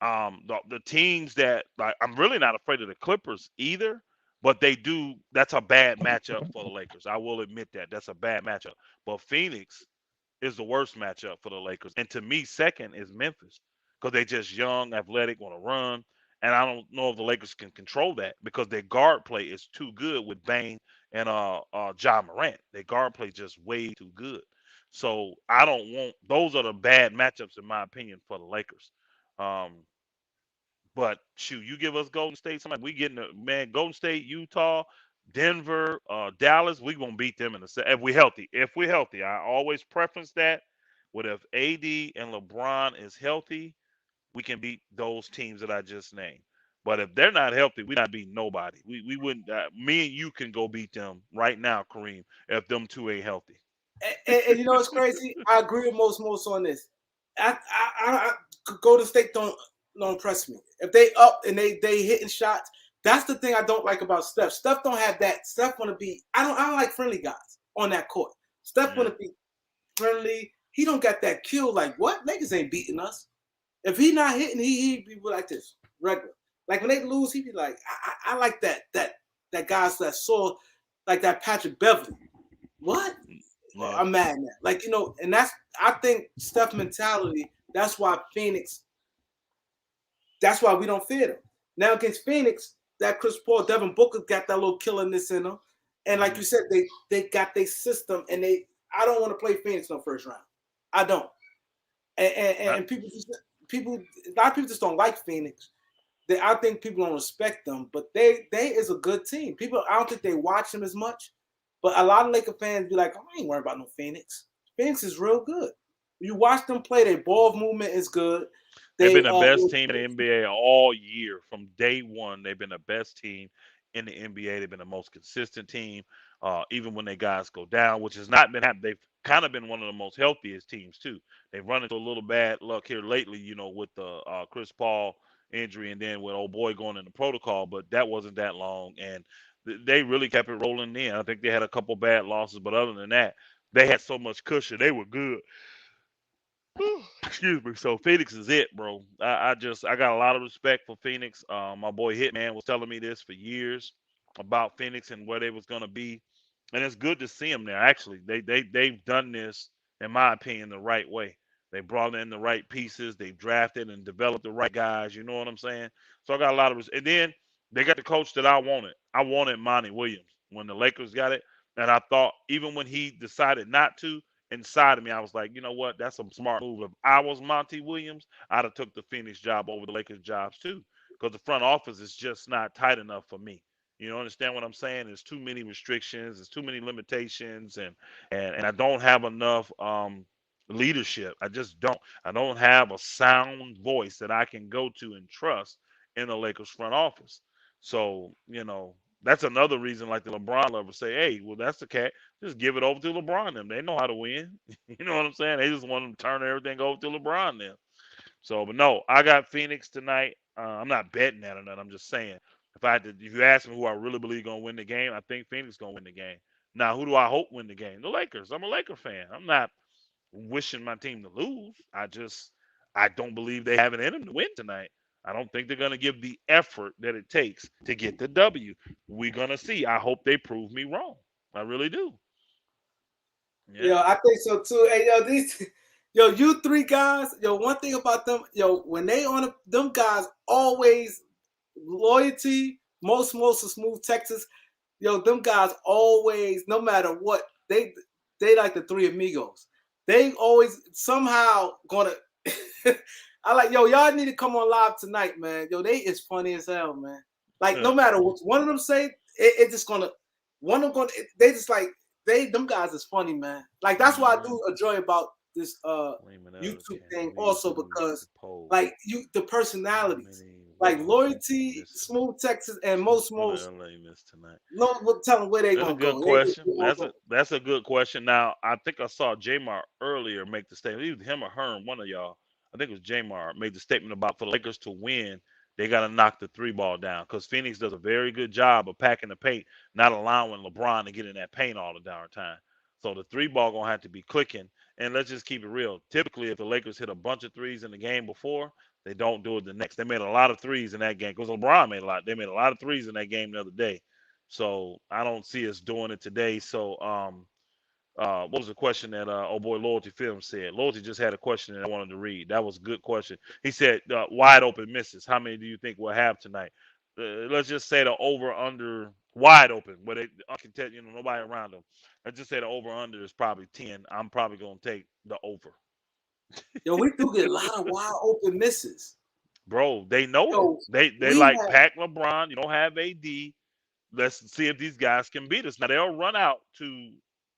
The teams that like I'm really not afraid of the Clippers either, but they do that's a bad matchup for the Lakers. I will admit that. That's a bad matchup. But Phoenix is the worst matchup for the Lakers. And to me, second is Memphis because they just young, athletic, want to run. And I don't know if the Lakers can control that because their guard play is too good with Bane and Ja Morant. Their guard play just way too good. So I don't want those are the bad matchups in my opinion for the Lakers. Um, but shoot, you give us Golden State, somebody we getting man, Golden State, Utah, Denver, Dallas, we gonna beat them in the if we healthy. If we're healthy, I always preference that. But if AD and LeBron is healthy, we can beat those teams that I just named. But if they're not healthy, we not beat nobody. We wouldn't. Me and you can go beat them right now, Kareem, if them two ain't healthy. And you know what's crazy? I agree with most on this. I Golden State don't impress me. If they up and they hitting shots, that's the thing I don't like about Steph. Steph don't have that. Steph want to be. I don't like friendly guys on that court. Steph want Yeah, to be friendly. He don't got that kill. Like what? Niggas ain't beating us. If he not hitting, he be like this regular. Like when they lose, he be like, I like that guys that saw like that Patrick Beverly. What? yeah. I'm mad now. Like, and that's I think Steph mentality, that's why we don't fear them. Now against Phoenix, that Chris Paul, Devin Booker got that little killerness in them. And like Hmm. you said, they got their system and I don't want to play Phoenix no first round. I don't. And people a lot of people just don't like Phoenix. I think people don't respect them, but they is a good team. People I don't think they watch them as much. But a lot of Laker fans be like, oh, I ain't worried about no Phoenix. Phoenix is real good. You watch them play, their ball movement is good. They've They been the best team in the NBA all year. From day one, they've been the best team in the NBA. They've been the most consistent team, even when their guys go down, which has not been happening. They've kind of been one of the most healthiest teams too. They've run into a little bad luck here lately, with the Chris Paul injury, and then with old boy going into protocol. But that wasn't that long, and they really kept it rolling in. I think they had a couple bad losses, but other than that, they had so much cushion. They were good. Excuse me. So Phoenix is it, bro. I got a lot of respect for Phoenix. My boy Hitman was telling me this for years about Phoenix and where they was gonna be, and it's good to see them there. Actually, they've done this, in my opinion, the right way. They brought in the right pieces. They drafted and developed the right guys. You know what I'm saying? So I got a lot of and then they got the coach that I wanted. I wanted Monty Williams when the Lakers got it, and I thought even when he decided not to, inside of me, I was like, you know what? That's a smart move. If I was Monty Williams, I'd have took the Phoenix job over the Lakers jobs too, because the front office is just not tight enough for me. You know, understand what I'm saying? There's too many restrictions, there's too many limitations, and I don't have enough leadership. I just don't. I don't have a sound voice that I can go to and trust in the Lakers front office. So, that's another reason, like the LeBron lovers say, hey, well, that's the cat. Just give it over to LeBron them. They know how to win. You know what I'm saying? They just want them to turn everything over to LeBron them. So, but no, I got Phoenix tonight. I'm not betting that or nothing. I'm just saying, if you ask me who I really believe gonna win the game, I think Phoenix gonna win the game. Now, who do I hope win the game? The Lakers. I'm a Laker fan. I'm not wishing my team to lose. I don't believe they have it in them to win tonight. I don't think they're gonna give the effort that it takes to get the W. We're gonna see. I hope they prove me wrong. I really do. Yeah. I think so too. Hey, these, you three guys, one thing about them, when they on them guys always loyalty, most of Smooth Texas, them guys always, no matter what, they like the three amigos. They always somehow gonna. I like, y'all need to come on live tonight, man. They is funny as hell, man. Like no matter what one of them say, it just gonna one of them gonna. They just like them guys is funny, man. Like that's what I Hmm. do enjoy about this Lehman Elder YouTube can thing read also through the because poll. like the How personalities, many like Lakers people loyalty, missing? Smooth Texas, and What most did LA miss tonight? no will tell them where they That's a gonna good go. They just question. gonna That's go. a good question. Now I think I saw Jamar earlier make the statement. Either him or Herm, one of y'all. I think it was Jamar made the statement about for the Lakers to win, they got to knock the three ball down because Phoenix does a very good job of packing the paint, not allowing LeBron to get in that paint all the darn time. So the three ball gonna have to be clicking. And let's just keep it real. Typically, if the Lakers hit a bunch of threes in the game before, they don't do it the next. They made a lot of threes in that game because LeBron made a lot. They made a lot of threes in that game the other day. So I don't see us doing it today. So what was the question that oh boy Loyalty Film said? Loyalty just had a question that I wanted to read. That was a good question. He said wide open misses. How many do you think we'll have tonight? Let's just say the over under wide open, where they uncontested, nobody around them. Let's just say the over under is probably 10. I'm probably gonna take the over. Yo, we do get a lot of wide open misses. Bro, they know it. Yo, They we like have pack LeBron. You don't have AD. Let's see if these guys can beat us. Now they'll run out to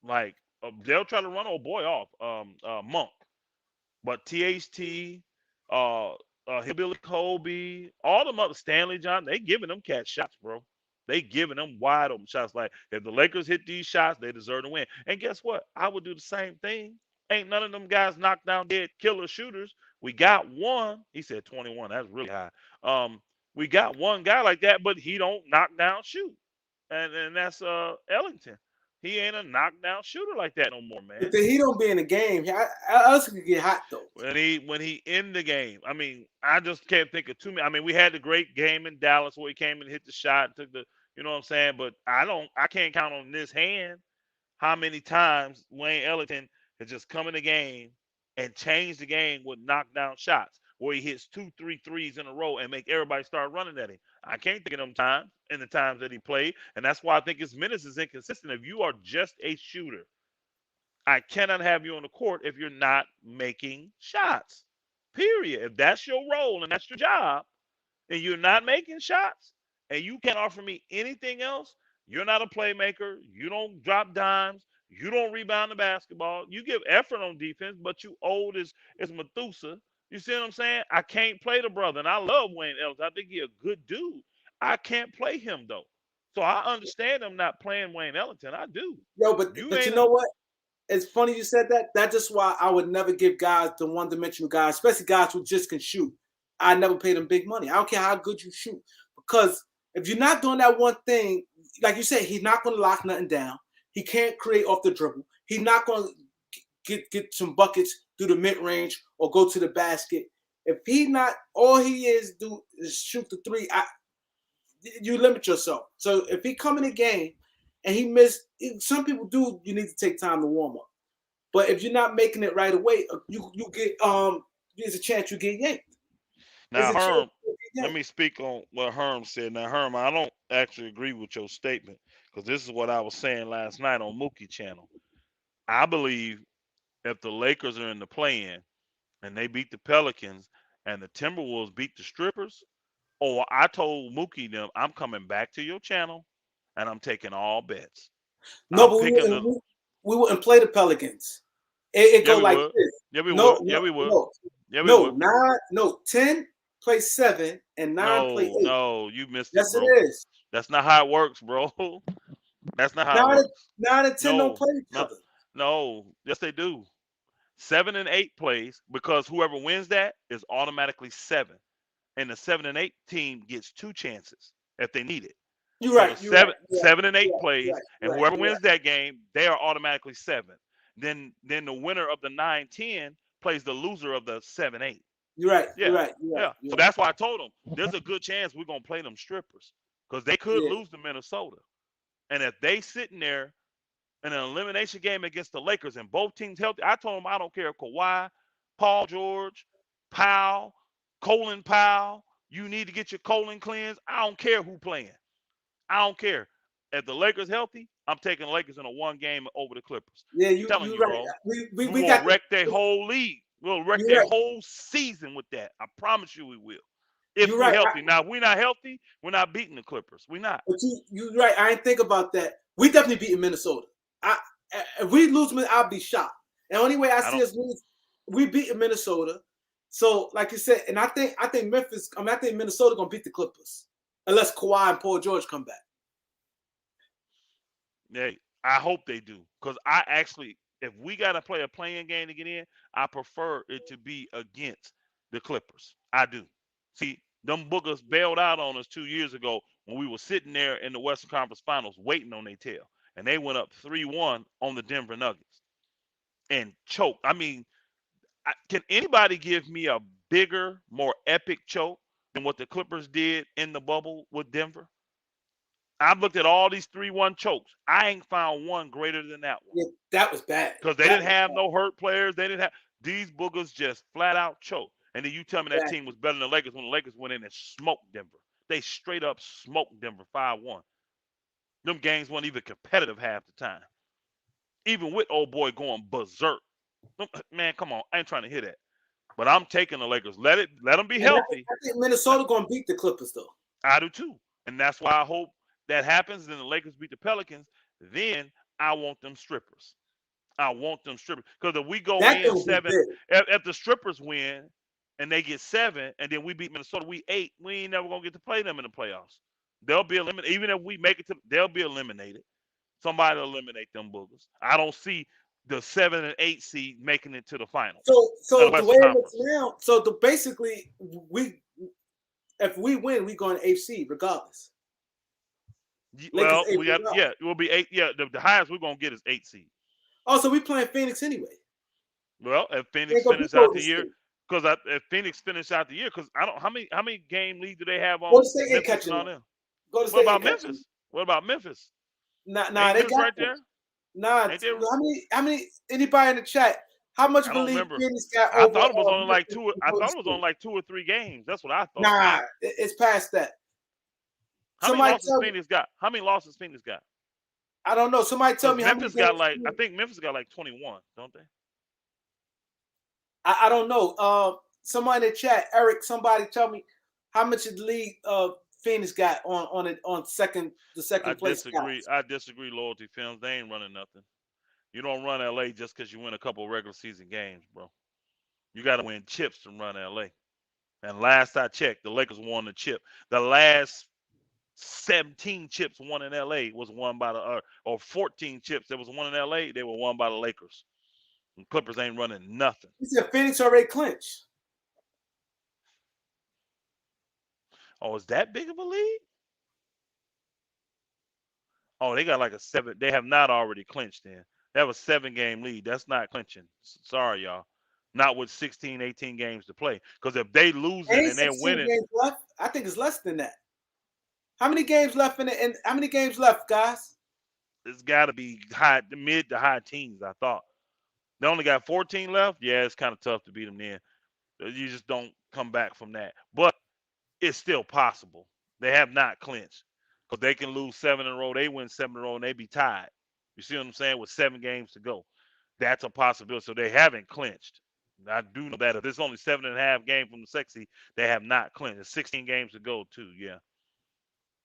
like they'll try to run old boy off, Monk. But THT, Hillbilly Kobe, all them other Stanley John, they giving them cat shots, bro. They giving them wide open shots. Like if the Lakers hit these shots, they deserve to win. And guess what? I would do the same thing. Ain't none of them guys knocked down dead killer shooters. We got one. He said 21. That's really high. We got one guy like that, but he don't knock down shoot. And that's Ellington. He ain't a knockdown shooter like that no more, if man. the Heat don't be in the game, us could get hot though. When he in the game, I mean, I just can't think of too many. I mean, we had the great game in Dallas where he came and hit the shot, and took the, you know what I'm saying. But I can't count on this hand how many times Wayne Ellington has just come in the game and changed the game with knockdown shots where he hits two, three threes in a row and make everybody start running at him. I can't think of them times in the times that he played, and that's why I think his minutes is inconsistent. If you are just a shooter, I cannot have you on the court if you're not making shots. Period. If that's your role and that's your job, and you're not making shots, and you can't offer me anything else, you're not a playmaker. You don't drop dimes. You don't rebound the basketball. You give effort on defense, but you old as Methuselah. You see what I'm saying? I can't play the brother, and I love Wayne Ellis. I think he's a good dude. I can't play him though. So I understand him not playing Wayne Ellington. I do. Yo, but You but you ain't know what? It's funny you said that. That's just why I would never give guys the one-dimensional guys, especially guys who just can shoot. I never pay them big money. I don't care how good you shoot, because if you're not doing that one thing, like you said, he's not going to lock nothing down. He can't create off the dribble. He's not going to get some buckets through the mid range or go to the basket. If he not, all he is do is shoot the three. You limit yourself. So if he come in the game and he missed, some people do. You need to take time to warm up. But if you're not making it right away, you get there's a chance you get yanked. There's now a chance Herm. you get Let yanked. me speak on what Herm said. Now Herm, I don't actually agree with your statement because this is what I was saying last night on Mookie Channel. I believe if the Lakers are in the play-in and they beat the Pelicans and the Timberwolves beat the Strippers, or I told Mookie them I'm coming back to your channel and I'm taking all bets. No, I'm but picking the. we wouldn't play the Pelicans. It Yeah, go we like would. this. Yeah, we No, would. Yeah, no, we would. no, Yeah, we no. would. 9, no, 10 play 7 and 9 play No, 8. no, you missed it, Yes, it bro. is. That's not how it works, bro. That's not how it 9 and works. 9 and 10 don't No, play each no, other. no. Yes, they do. 7 and 8 plays because whoever wins that is automatically 7, and the 7 and 8 team gets 2 chances if they need it. You're So the right. You're right. seven You're right. seven and You're eight right. You're plays, right. and You're right. whoever You're right. wins that game, they are automatically 7. Then the winner of the 9-10 plays the loser of the 7-8. You're right. You're Yeah, right. You're right. yeah. You're So right. that's why I told them there's a good chance we're gonna play them strippers because they could Yeah. lose to Minnesota, and if they sitting there in an elimination game against the Lakers and both teams healthy, I told them I don't care if Kawhi, Paul George, Powell, Colin Powell, you need to get your colon cleansed. I don't care who playing. I don't care. If the Lakers healthy, I'm taking the Lakers in a one game over the Clippers. Yeah. Telling You you, right. bro. We We will got the. wreck their whole league. We'll wreck You're their right. whole season with that. I promise you we will. If You're we right. healthy. Now, if we're not healthy, we're not beating the Clippers. We're not. But you're right. I didn't think about that. We definitely beat Minnesota. I if we lose, I'll be shocked. And the only way I I see don't us lose, we beat Minnesota. So, like you said, and I think Memphis. I mean, I think Minnesota gonna beat the Clippers unless Kawhi and Paul George come back. Hey, I hope they do. Because I actually, if we got to play a playing game to get in, I prefer it to be against the Clippers. I do. See, them boogers bailed out on us 2 years ago when we were sitting there in the Western Conference Finals waiting on their tail. and they went up 3-1 on the Denver Nuggets and choked. I mean, can anybody give me a bigger, more epic choke than what the Clippers did in the bubble with Denver? I've looked at all these 3-1 chokes. I ain't found one greater than that one. Yeah, that was bad. Because they That didn't was have no hurt players. They didn't have these boogers just flat out choked. And then you tell me that bad. team was better than the Lakers when the Lakers went in and smoked Denver. They straight up smoked Denver 5-1. Them games weren't even competitive half the time. Even with old boy going berserk. Man, come on. I ain't trying to hear that. But I'm taking the Lakers. Let them be And healthy. I think Minnesota gonna beat the Clippers though. I do too. And that's why I hope that happens. Then the Lakers beat the Pelicans. Then I want them strippers. I want them strippers. Because if we go That in thing will be 7, big. if the strippers win and they get 7, and then we beat Minnesota, we 8, we ain't never gonna get to play them in the playoffs. They'll be eliminated. Even if we make it to, they'll be eliminated. Somebody will eliminate them boogers. I don't see the 7 and 8 seed making it to the finals So of the the way Western it looks Conference. now, basically if we win, we going to AC regardless. Lakers Well, 8 we got regardless. it will be 8. Yeah, the highest we're gonna get is 8 seed. Oh, so we playing Phoenix anyway. Well, if They Phoenix gonna beat finish out Golden the year, State. because if Phoenix finish out the year, because I don't how many game lead do they have Golden on State ain't Memphis and catching all them. them? Golden What State ain't about catching them. Memphis? What about Memphis? Nah, Ain't they Memphis got right them. there? Nah, Ain't there? how many anybody in the chat? How much I don't believe remember. Phoenix got I over thought it was only like Memphis two. and I Golden thought it was only State? like 2 or 3 games. That's what I thought. Nah, it's past that. How many Somebody losses tell me. Phoenix got? How many losses Phoenix got? I don't know. Somebody tell Because me how many Memphis got games. like I think Memphis got like 21, don't they? I don't know. Somebody in the chat, Eric. Somebody tell me how much of the lead Phoenix got on the I second place disagree. scouts. I disagree. Loyalty films. They ain't running nothing. You don't run LA just because you win a couple regular season games, bro. You got to win chips to run LA. And last I checked, the Lakers won the chip. The last 17 chips won in LA was won by the or 14 chips that was won in LA, they were won by the Lakers. And Clippers ain't running nothing. He said Phoenix already clinched. Oh, is that big of a lead? Oh, they got like a 7. They have not already clinched then. They have a 7-game lead. That's not clinching. Sorry, y'all. Not with 16, 18 games to play. Because if they losing Ain't and they're 16 winning, games left. I think it's less than that. How many games left in it? And how many games left, guys? it's got to be mid to high teens, I thought. They only got 14 left. Yeah, it's kind of tough to beat them then. You just don't come back from that. But it's still possible. They have not clinched. Because they can lose 7 in a row. They win 7 in a row and they be tied. You see what I'm saying? With 7 games to go. That's a possibility. So they haven't clinched. I do know that if it's only 7.5 games from the sexy, they have not clinched. It's 16 games to go too. Yeah,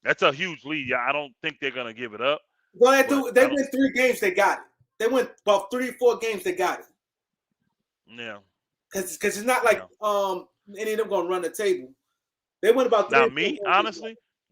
that's a huge lead. Yeah, I don't think they're gonna give it up. Well, But they I don't. win 3 games. They got it. They win about 3 or 4 games. They got it. Yeah, Because it's not like yeah. any of them gonna run the table. They win about 3 Now or 4 games.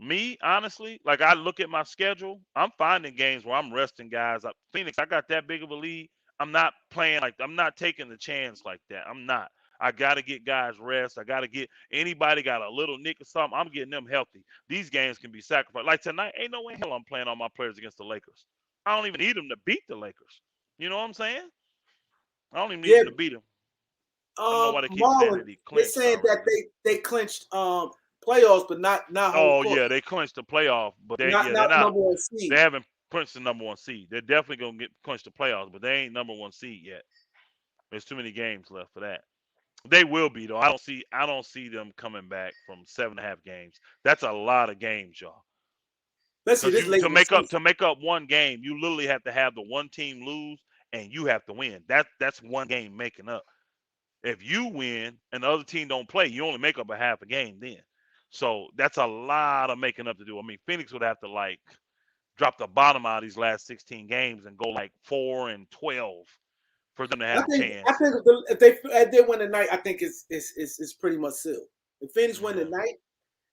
me honestly, like I look at my schedule, I'm finding games where I'm resting guys. Phoenix, I got that big of a lead. I'm not playing like I'm not taking the chance like that. I'm not. I got to get guys rest. I got to get anybody got a little nick or something. I'm getting them healthy. These games can be sacrificed. Like tonight, ain't no way in hell I'm playing all my players against the Lakers. I don't even need them to beat the Lakers. You know what I'm saying? I don't even need Yeah. them to beat them. I don't know why they keep saying Marlon, that he they're clinched saying that already. they clinched playoffs, but not home Oh court. yeah, they clinched the playoff, but they're Not not. number 1 They seed. haven't clinched the number 1 seed. They're definitely gonna get clinched the playoffs, but they ain't number 1 seed yet. There's too many games left for that. They will be though. I don't see them coming back from 7.5 games. That's a lot of games, y'all. Especially Because this you late in the season. to make up one game, you literally have to have the one team lose and you have to win. That's one game making up. If you win and the other team don't play, you only make up a half a game then. So that's a lot of making up to do. I mean, Phoenix would have to like drop the bottom out of these last 16 games and go like 4-12 for them to have a I chance. think if they win tonight, I think it's pretty much sealed. If Phoenix win Yeah, tonight,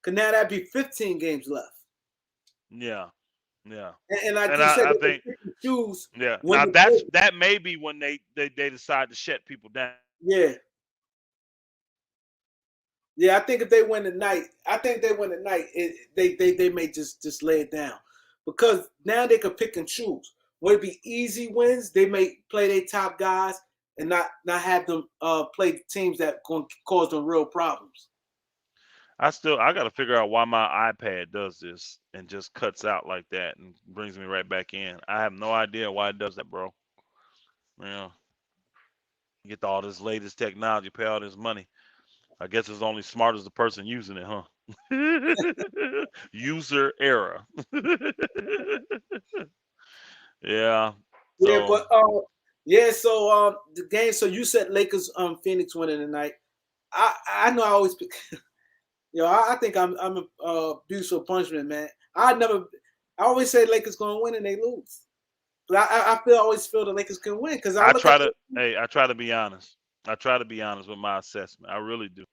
because now that'd be 15 games left. yeah, yeah. And like And you said, I they can think pick and choose yeah. when Now to play. that may be when they decide to shut people down. Yeah. Yeah, I think if they win tonight, they may just lay it down. because now they could pick and choose. Would it be easy wins? They may play their top guys and not have them play teams that going to cause them real problems. I got to figure out why my iPad does this and just cuts out like that and brings me right back in. I have no idea why it does that, bro. Yeah, get all this latest technology, pay all this money. I guess it's only smart as the person using it, huh? User error. Yeah. Yeah, So but yeah. So the game. So you said Lakers Phoenix winning tonight. I know I always pick. I think I'm a abuse for punishment, man. I always say Lakers gonna win and they lose. But I always feel the Lakers can win because I I look try at to, hey, I try to be honest. I try to be honest with my assessment. I really do.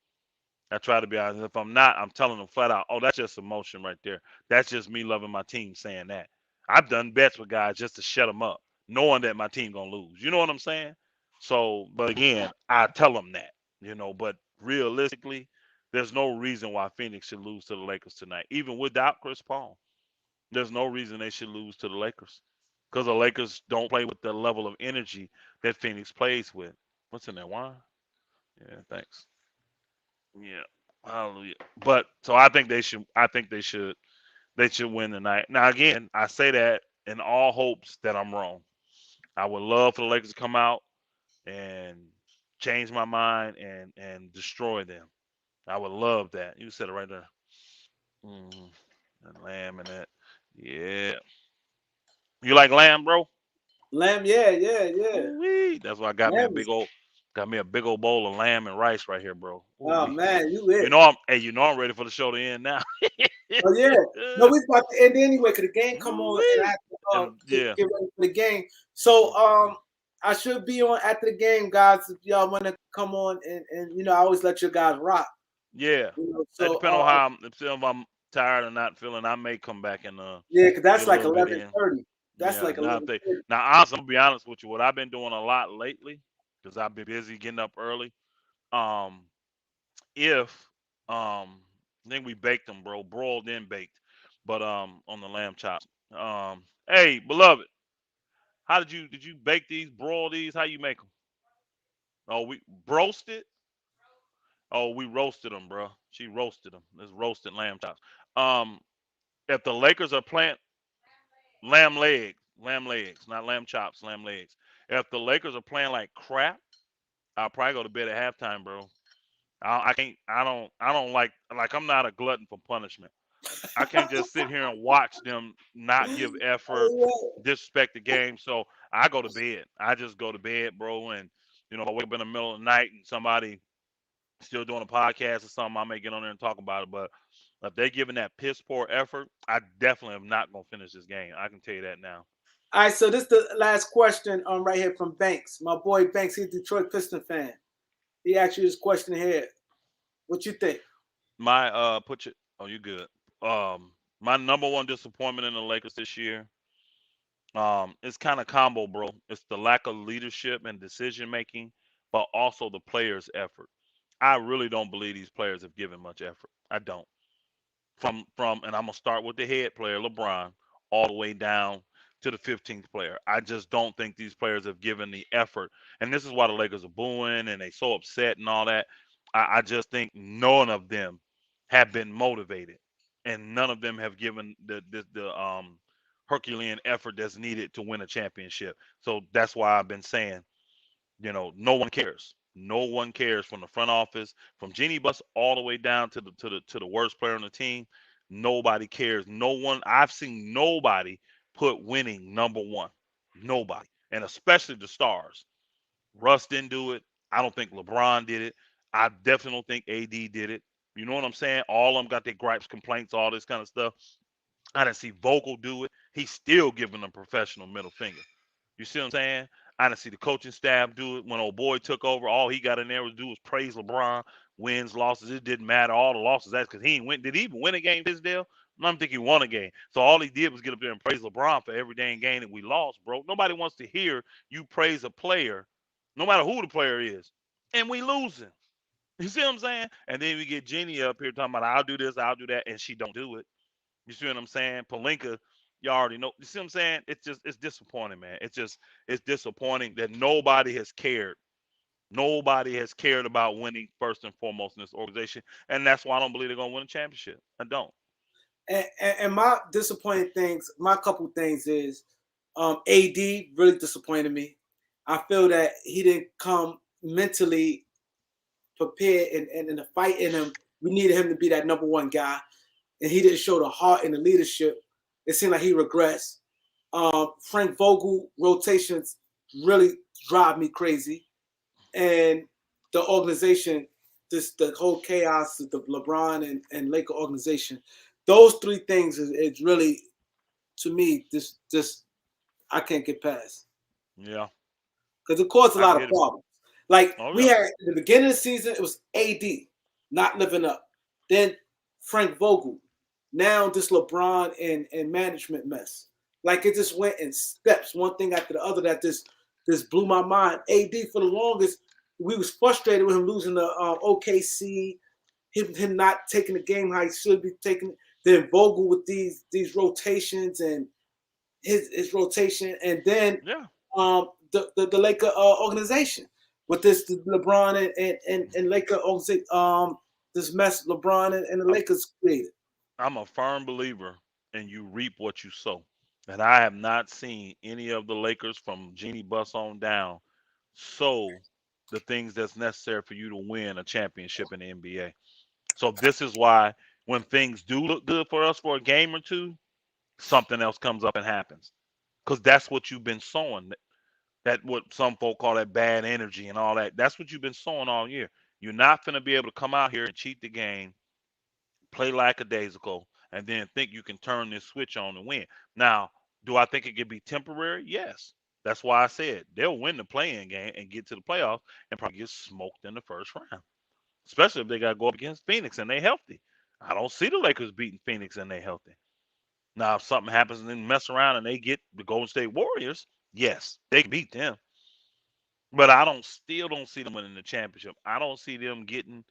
I try to be honest. If I'm not, I'm telling them flat out, oh, that's just emotion right there. That's just me loving my team saying that. I've done bets with guys just to shut them up, knowing that my team gonna lose. You know what I'm saying? So, but again, I tell them that, but realistically, there's no reason why Phoenix should lose to the Lakers tonight, even without Chris Paul. There's no reason they should lose to the Lakers because the Lakers don't play with the level of energy that Phoenix plays with. What's in that wine? Yeah, thanks. Yeah, hallelujah. But so I think they should. I think they should. They should win tonight. Now again, I say that in all hopes that I'm wrong. I would love for the Lakers to come out and change my mind and destroy them. I would love that. You said it right there. Mm, and lamb and that. Yeah. You like lamb, bro? Lamb. Yeah, yeah, yeah. Ooh-wee. That's why I got me a Lamb big is. old bowl of lamb and rice right here, bro. Oh Ooh-wee. man, you it. I'm ready for the show to end now. Oh yeah. No, we about to end anyway because the game come on and I Ooh-wee. have to And yeah, get ready for the game. So I should be on after the game, guys. If y'all want to come on and I always let you guys rock. yeah. It So depends on how if I'm tired or not feeling, I may come back and yeah, because get that's a like little bit eleven in. thirty. That's Yeah. like 11:30. Now honestly, I'm gonna be honest with you. What I've been doing a lot lately, because I've been busy getting up early. Um, if I think we baked them, bro, broiled then baked, but on the lamb chops. Hey, beloved, how did you bake these, broil these? How you make them? Oh, we roasted. Oh, we roasted them, bro. She roasted them. It's roasted lamb chops. Um, if the Lakers are playing lamb legs, not lamb chops, lamb legs. If the Lakers are playing like crap, I'll probably go to bed at halftime, bro. I can't. I don't like. I'm not a glutton for punishment. I can't just sit here and watch them not give effort, disrespect the game. So I go to bed. I just go to bed, bro. And I wake up in the middle of the night and somebody still doing a podcast or something, I may get on there and talk about it. But if they're giving that piss poor effort, I definitely am not gonna finish this game. I can tell you that now. All right, so this is the last question right here from Banks. My boy Banks, he's a Detroit Piston fan. He asked you this question here. What you think? My put you oh you good. My number one disappointment in the Lakers this year, it's kind of combo, bro. It's the lack of leadership and decision making, but also the players' effort. I really don't believe these players have given much effort. I don't. From and I'm gonna start with the head player, LeBron, all the way down to the 15th player. I just don't think these players have given the effort, and this is why the Lakers are booing and they so upset and all that. I just think none of them have been motivated, and none of them have given the Herculean effort that's needed to win a championship. So that's why I've been saying no one cares. No one cares from the front office, from Jeannie Buss all the way down to the worst player on the team. Nobody cares. No one. I've seen nobody put winning number one. Nobody, and especially the stars. Russ didn't do it. I don't think LeBron did it. I definitely don't think AD did it. You know what I'm saying? All of them got their gripes, complaints, all this kind of stuff. I didn't see Vogel do it. He's still giving them professional middle finger. You see what I'm saying? I didn't see the coaching staff do it. When old boy took over, all he got in there was do was praise LeBron. Wins, losses, it didn't matter. All the losses, that's because he ain't win. Did he even win a game this deal? I don't think he won a game. So all he did was get up there and praise LeBron for every dang game that we lost, bro. Nobody wants to hear you praise a player, no matter who the player is, and we losing. You see what I'm saying? And then we get Jenny up here talking about I'll do this, I'll do that, and she don't do it. You see what I'm saying? Palinka. You already know. You see what I'm saying? It's disappointing, man. It's disappointing that nobody has cared. Nobody has cared about winning first and foremost in this organization, and that's why I don't believe they're gonna win a championship. I don't. And my disappointing things, my couple things is, AD really disappointed me. I feel that he didn't come mentally prepared, and in the fight in him, we needed him to be that number one guy, and he didn't show the heart and the leadership. It seemed like he regressed. Frank Vogel rotations really drive me crazy, and the organization, the whole chaos, the LeBron and Laker organization, those three things is really, to me, this I can't get past Yeah, because it caused a I lot of get it. problems. Like Oh we yeah, had in the beginning of the season, it was AD not living up. Then Frank Vogel. Now this LeBron and management mess. Like it just went in steps, one thing after the other. That this blew my mind. AD for the longest, we was frustrated with him losing the OKC, him not taking the game how he should be taking. Then Vogel with these rotations and his rotation, and then yeah. the Laker organization with this LeBron and Laker organization, this mess LeBron and the I'm Lakers created. I'm a firm believer in you reap what you sow, and I have not seen any of the Lakers from Jeannie Buss on down sow the things that's necessary for you to win a championship in the NBA. So this is why when things do look good for us for a game or two, something else comes up and happens. Because that's what you've been sowing. That what some folk call that bad energy and all that. That's what you've been sowing all year. You're not going to be able to come out here and cheat the game, play lackadaisical, and then think you can turn this switch on and win. Now, do I think it could be temporary? Yes. That's why I said they'll win the playing game and get to the playoffs and probably get smoked in the first round, especially if they got to go up against Phoenix and they healthy. I don't see the Lakers beating Phoenix and they healthy. Now, if something happens and then mess around and they get the Golden State Warriors, yes, they can beat them. But I don't still don't see them winning the championship. I don't see them getting.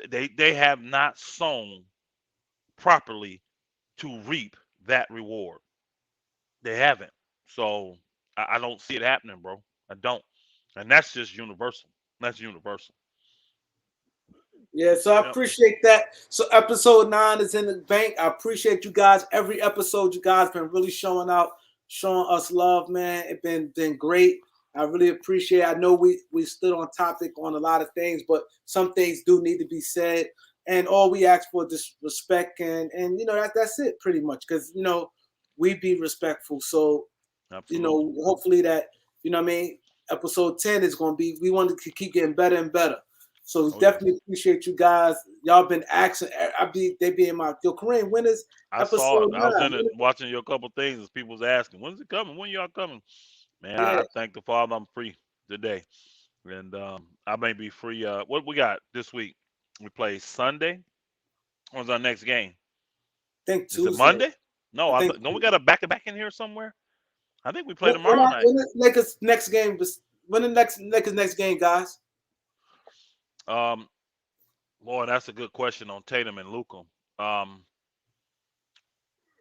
They have not sown properly to reap that reward. They haven't. So I don't see it happening, bro. I don't. And that's just universal. That's universal. Yeah, so I Yep. appreciate that. So episode 9 is in the bank. I appreciate you guys. Every episode, you guys been really showing out, showing us love, man. It's been great. I really appreciate it. I know we stood on topic on a lot of things, but some things do need to be said. And all we ask for is respect, and that's it pretty much. Because we be respectful. So Absolutely. hopefully that, what I mean, episode 10 is going to be, we want to keep getting better and better. So Oh yes. definitely appreciate you guys. Y'all been asking. They be in my, yo, Kareem, when is I saw episode it. I was 9? in it watching your couple things as people was asking, when's it coming? When y'all coming? Man, Yeah, I thank the Father I'm free today. And I may be free. What we got this week? We play Sunday. When's our next game? I think Is it Tuesday. Monday? No, I think don't we got a back to back in here somewhere? I think we play when tomorrow night. the Lakers next game was, when the Lakers next game, guys. Um, boy, that's a good question on Tatum and Luca. Um,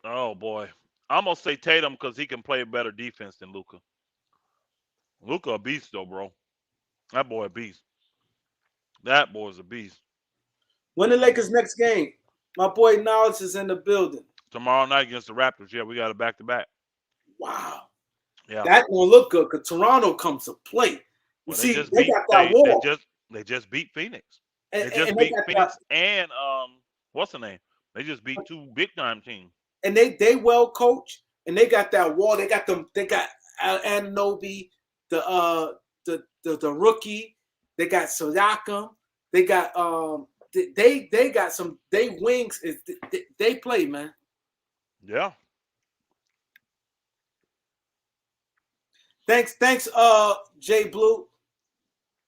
oh boy, I'm gonna say Tatum because he can play better defense than Luca. Luca a beast though, bro. That boy a beast. That boy's a beast. When the Lakers next game? My boy Knowledge is in the building. Tomorrow night against the Raptors. Yeah, we got a back to back. Wow, Yeah. that gonna look good because Toronto comes to play. You Well, they see, just they beat got that wall, they just beat Phoenix. and, They just and they beat got that, Phoenix and what's the name? They just beat two big time teams. and they well coached, and they got that wall. They got them. They got Anunoby, the rookie. They got Siakam. They got they got some. They wings is they play, man. Yeah. Thanks, Jay Blue.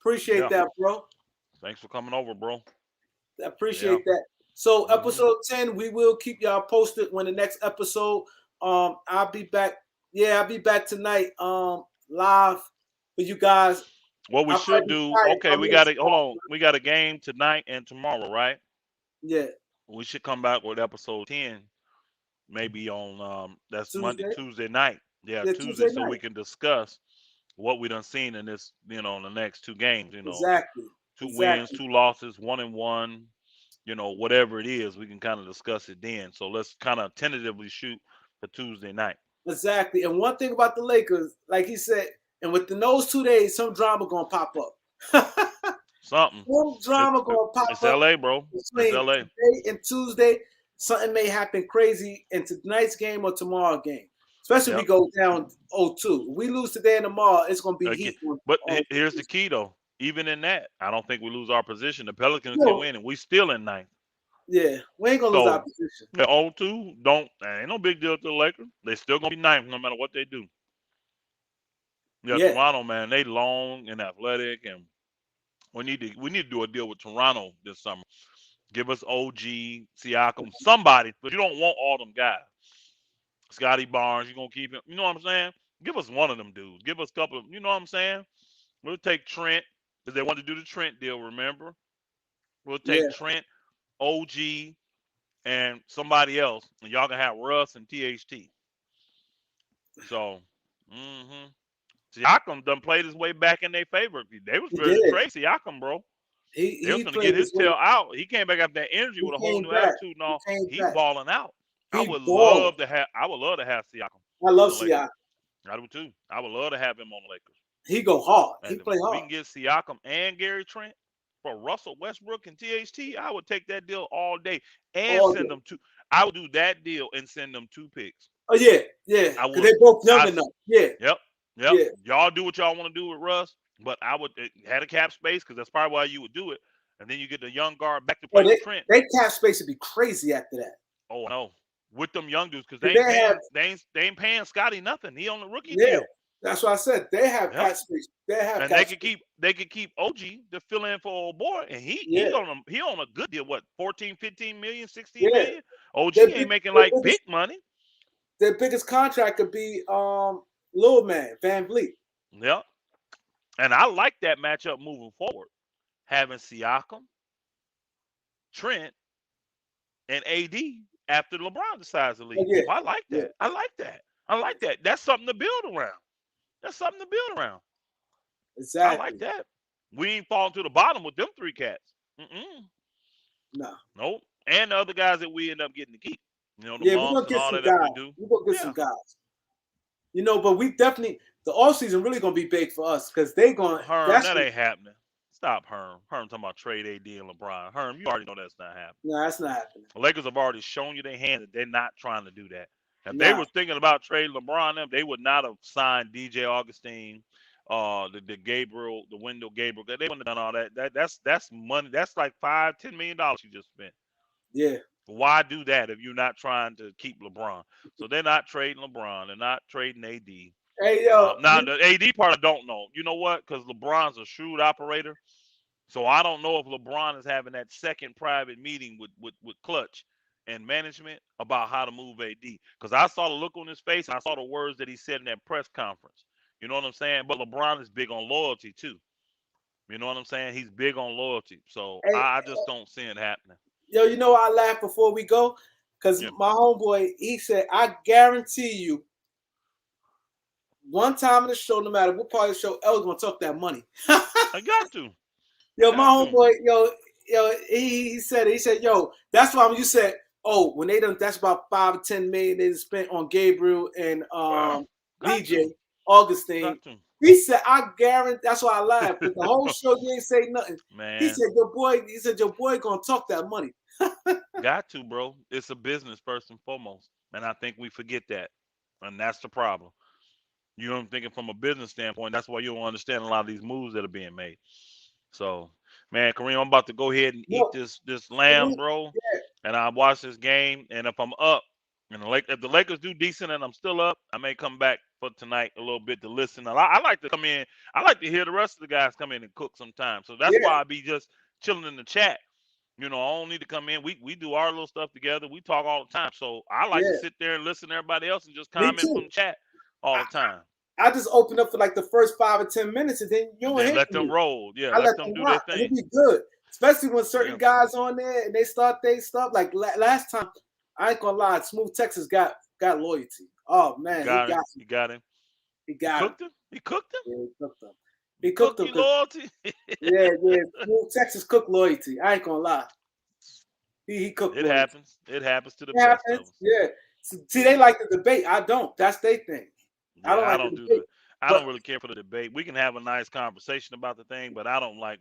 Appreciate Yeah. that, bro. Thanks for coming over, bro. I Yeah. appreciate that. So Hmm. episode 10, we will keep y'all posted when the next episode. I'll be back. Yeah, I'll be back tonight. Live for you guys. What we I might should be do, tired. okay, we got to hold on. We got a game tonight and tomorrow, right? Yeah. We should come back with episode 10. maybe on that's Monday, Tuesday. Tuesday night. Yeah, Yeah, Tuesday, Tuesday so we night. can discuss what we done seen in this, in the next two games. Exactly. Two wins, Exactly. 2 losses, 1-1. Whatever it is, we can kind of discuss it then. So let's kind of tentatively shoot for Tuesday night. Exactly. And one thing about the Lakers, like he said, and within those 2 days, some drama gonna pop up. Something. Some drama gonna pop It's up LA, bro. It's between LA. today and Tuesday. Something may happen crazy in tonight's game or tomorrow game. Especially if we Yep. go down 0-2. If we lose today and tomorrow, it's gonna be Again, heat on. but on here's the key though. Even in that, I don't think we lose our position. The Pelicans can no, win, and we still in ninth. yeah, we ain't gonna lose our So position. the 0-2 ain't no big deal to the Lakers. They still gonna be ninth no matter what they do. Yeah, Yeah, Toronto, man, they long and athletic, and we need to do a deal with Toronto this summer. Give us OG, Siakam, somebody, but you don't want all them guys. Scotty Barnes, you gonna keep him. You know what I'm saying? Give us one of them dudes. Give us a couple of. You know what I'm saying? We'll take Trent because they wanted to do the Trent deal. Remember? We'll take yeah, Trent, OG, and somebody else, and y'all can have Russ and THT. So, Siakam done played his way back in their favor. They was he ready to did. trade Siakam, bro. They was He gonna get played his his way. tail out. He came back after that injury He with a whole came new back. attitude and He all. came He back. balling out. I He would balled. love to have. I would love to have Siakam I on love the Lakers. Siakam. I do too. I would love to have him on the Lakers. He go hard. He And if play we hard. can get Siakam and Gary Trent for Russell Westbrook and THT, I would take that deal all day and All send day. them two. I would do that deal and send them 2 picks. Oh yeah, yeah. I Cause would. they both young I enough. Yeah, Yep, yep. yeah. Y'all do what y'all want to do with Russ, but I would had a cap space because that's probably why you would do it. And then you get the young guard back to Oh, play with Trent. they cap space would be crazy after that. Oh no, with them young dudes because Cause they they ain't have, paying they ain't paying Scotty nothing. He on the rookie yeah. deal. That's what I said. They have Yep. cap space. They have And cap space. they could keep OG to fill in for old boy, and Yeah, he on a good deal. What 14, 15 million, 16 yeah. million? OG Their ain't big, making their like big biggest, money. their biggest contract could be Lil Man Van Vliet. Yep. And I like that matchup moving forward, having Siakam, Trent, and AD after LeBron decides to Oh leave. yeah, I like yeah. that. I like that. I like that. That's something to build around. That's something to build around. I like Exactly. that. We ain't falling to the bottom with them 3 cats. No. Nope. And the other guys that we end up getting to keep. The Yeah, we're monks gonna and get all some that we guys. do. We're gonna get some Yeah. guys. But we definitely the off season really gonna be big for us because they gonna Herm, that's that ain't happening. Stop, Herm. Herm talking about trade AD and LeBron. Herm, you already know that's not happening. no, that's not happening. The Lakers have already shown you their hand that they're not trying to do that. If they Nah. were thinking about trading LeBron, they would not have signed DJ Augustine, the Gabriel, the Wendell Gabriel. They wouldn't have done all that. That's money. That's like $5-10 million you just spent. Yeah. Why do that if you're not trying to keep LeBron? So they're not trading LeBron. They're not trading AD. Hey yo, Now the AD part I don't know. You know what? Because LeBron's a shrewd operator. So I don't know if LeBron is having that second private meeting with Clutch and management about how to move AD. Because I saw the look on his face and I saw the words that he said in that press conference. You know what I'm saying? But LeBron is big on loyalty too. You know what I'm saying? He's big on loyalty. So hey, I just don't see it happening. yo, I laughed before we go because Yeah. my homeboy he said, I guarantee you, one time in the show, no matter what part of the show, El's gonna talk that money. I got to. Yo, my Got to. homeboy, he said, yo, that's why when you said, oh, when they done, that's about 5 or 10 million they spent on Gabriel and Got DJ to. Augustine. Got to. He said, I guarantee. That's why I laughed because the whole show you ain't say nothing. He Man, said, your boy gonna talk that money. got to, bro. It's a business first and foremost. And I think we forget that. And that's the problem. You know, I'm thinking from a business standpoint. That's why you don't understand a lot of these moves that are being made. So, man, Kareem, I'm about to go ahead and eat No, this lamb, bro. yeah, And I watch this game. And if I'm up, and if the Lakers do decent and I'm still up, I may come back for tonight a little bit to listen. I like to come in. I like to hear the rest of the guys come in and cook sometimes. So that's yeah, why I be just chilling in the chat. I don't need to come in. We do our little stuff together. We talk all the time. So I like to yeah. sit there and listen to everybody else and just Me comment from too. the chat all the time. I just open up for like the first 5 or 10 minutes and then you And don't then hear let from them me. roll. Yeah, I let let them them do their rock and thing. it'd be good. Especially when certain Yeah. guys on there and they start their stuff. Like last time, I ain't gonna lie. Smooth Texas got loyalty. Oh You man, he got him. got him. You got him. He He got him. cooked him. He cooked him. Yeah, he cooked him. He He cooked cooked him your because loyalty. yeah. Smooth Texas cooked loyalty. I ain't gonna lie. He cooked It loyalty. happens. It happens to the It best of happens. us. Yeah. See, they like the debate. I don't. That's their thing. I don't Yeah, I like the don't do debate. the. I But don't really care for the debate. We can have a nice conversation about the thing, but I don't like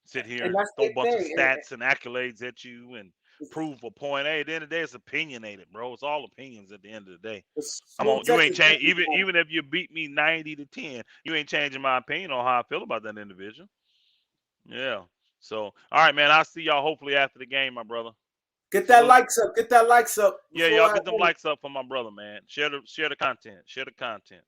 sit here and and that's throw their a bunch of thing. stats and accolades at you and And prove a point. Hey, at the end of the day, it's opinionated, bro. It's all opinions at the end of the day. I'm on. Smooth You ain't Texas change definitely even got him. even if you beat me 90-10. You ain't changing my opinion on how I feel about that individual. Yeah. So, all right, man. I'll see y'all hopefully after the game, my brother. Get that Salute. likes up. Get that likes up Yeah, before y'all I get them likes up for my brother, man. Share the content. Share the content.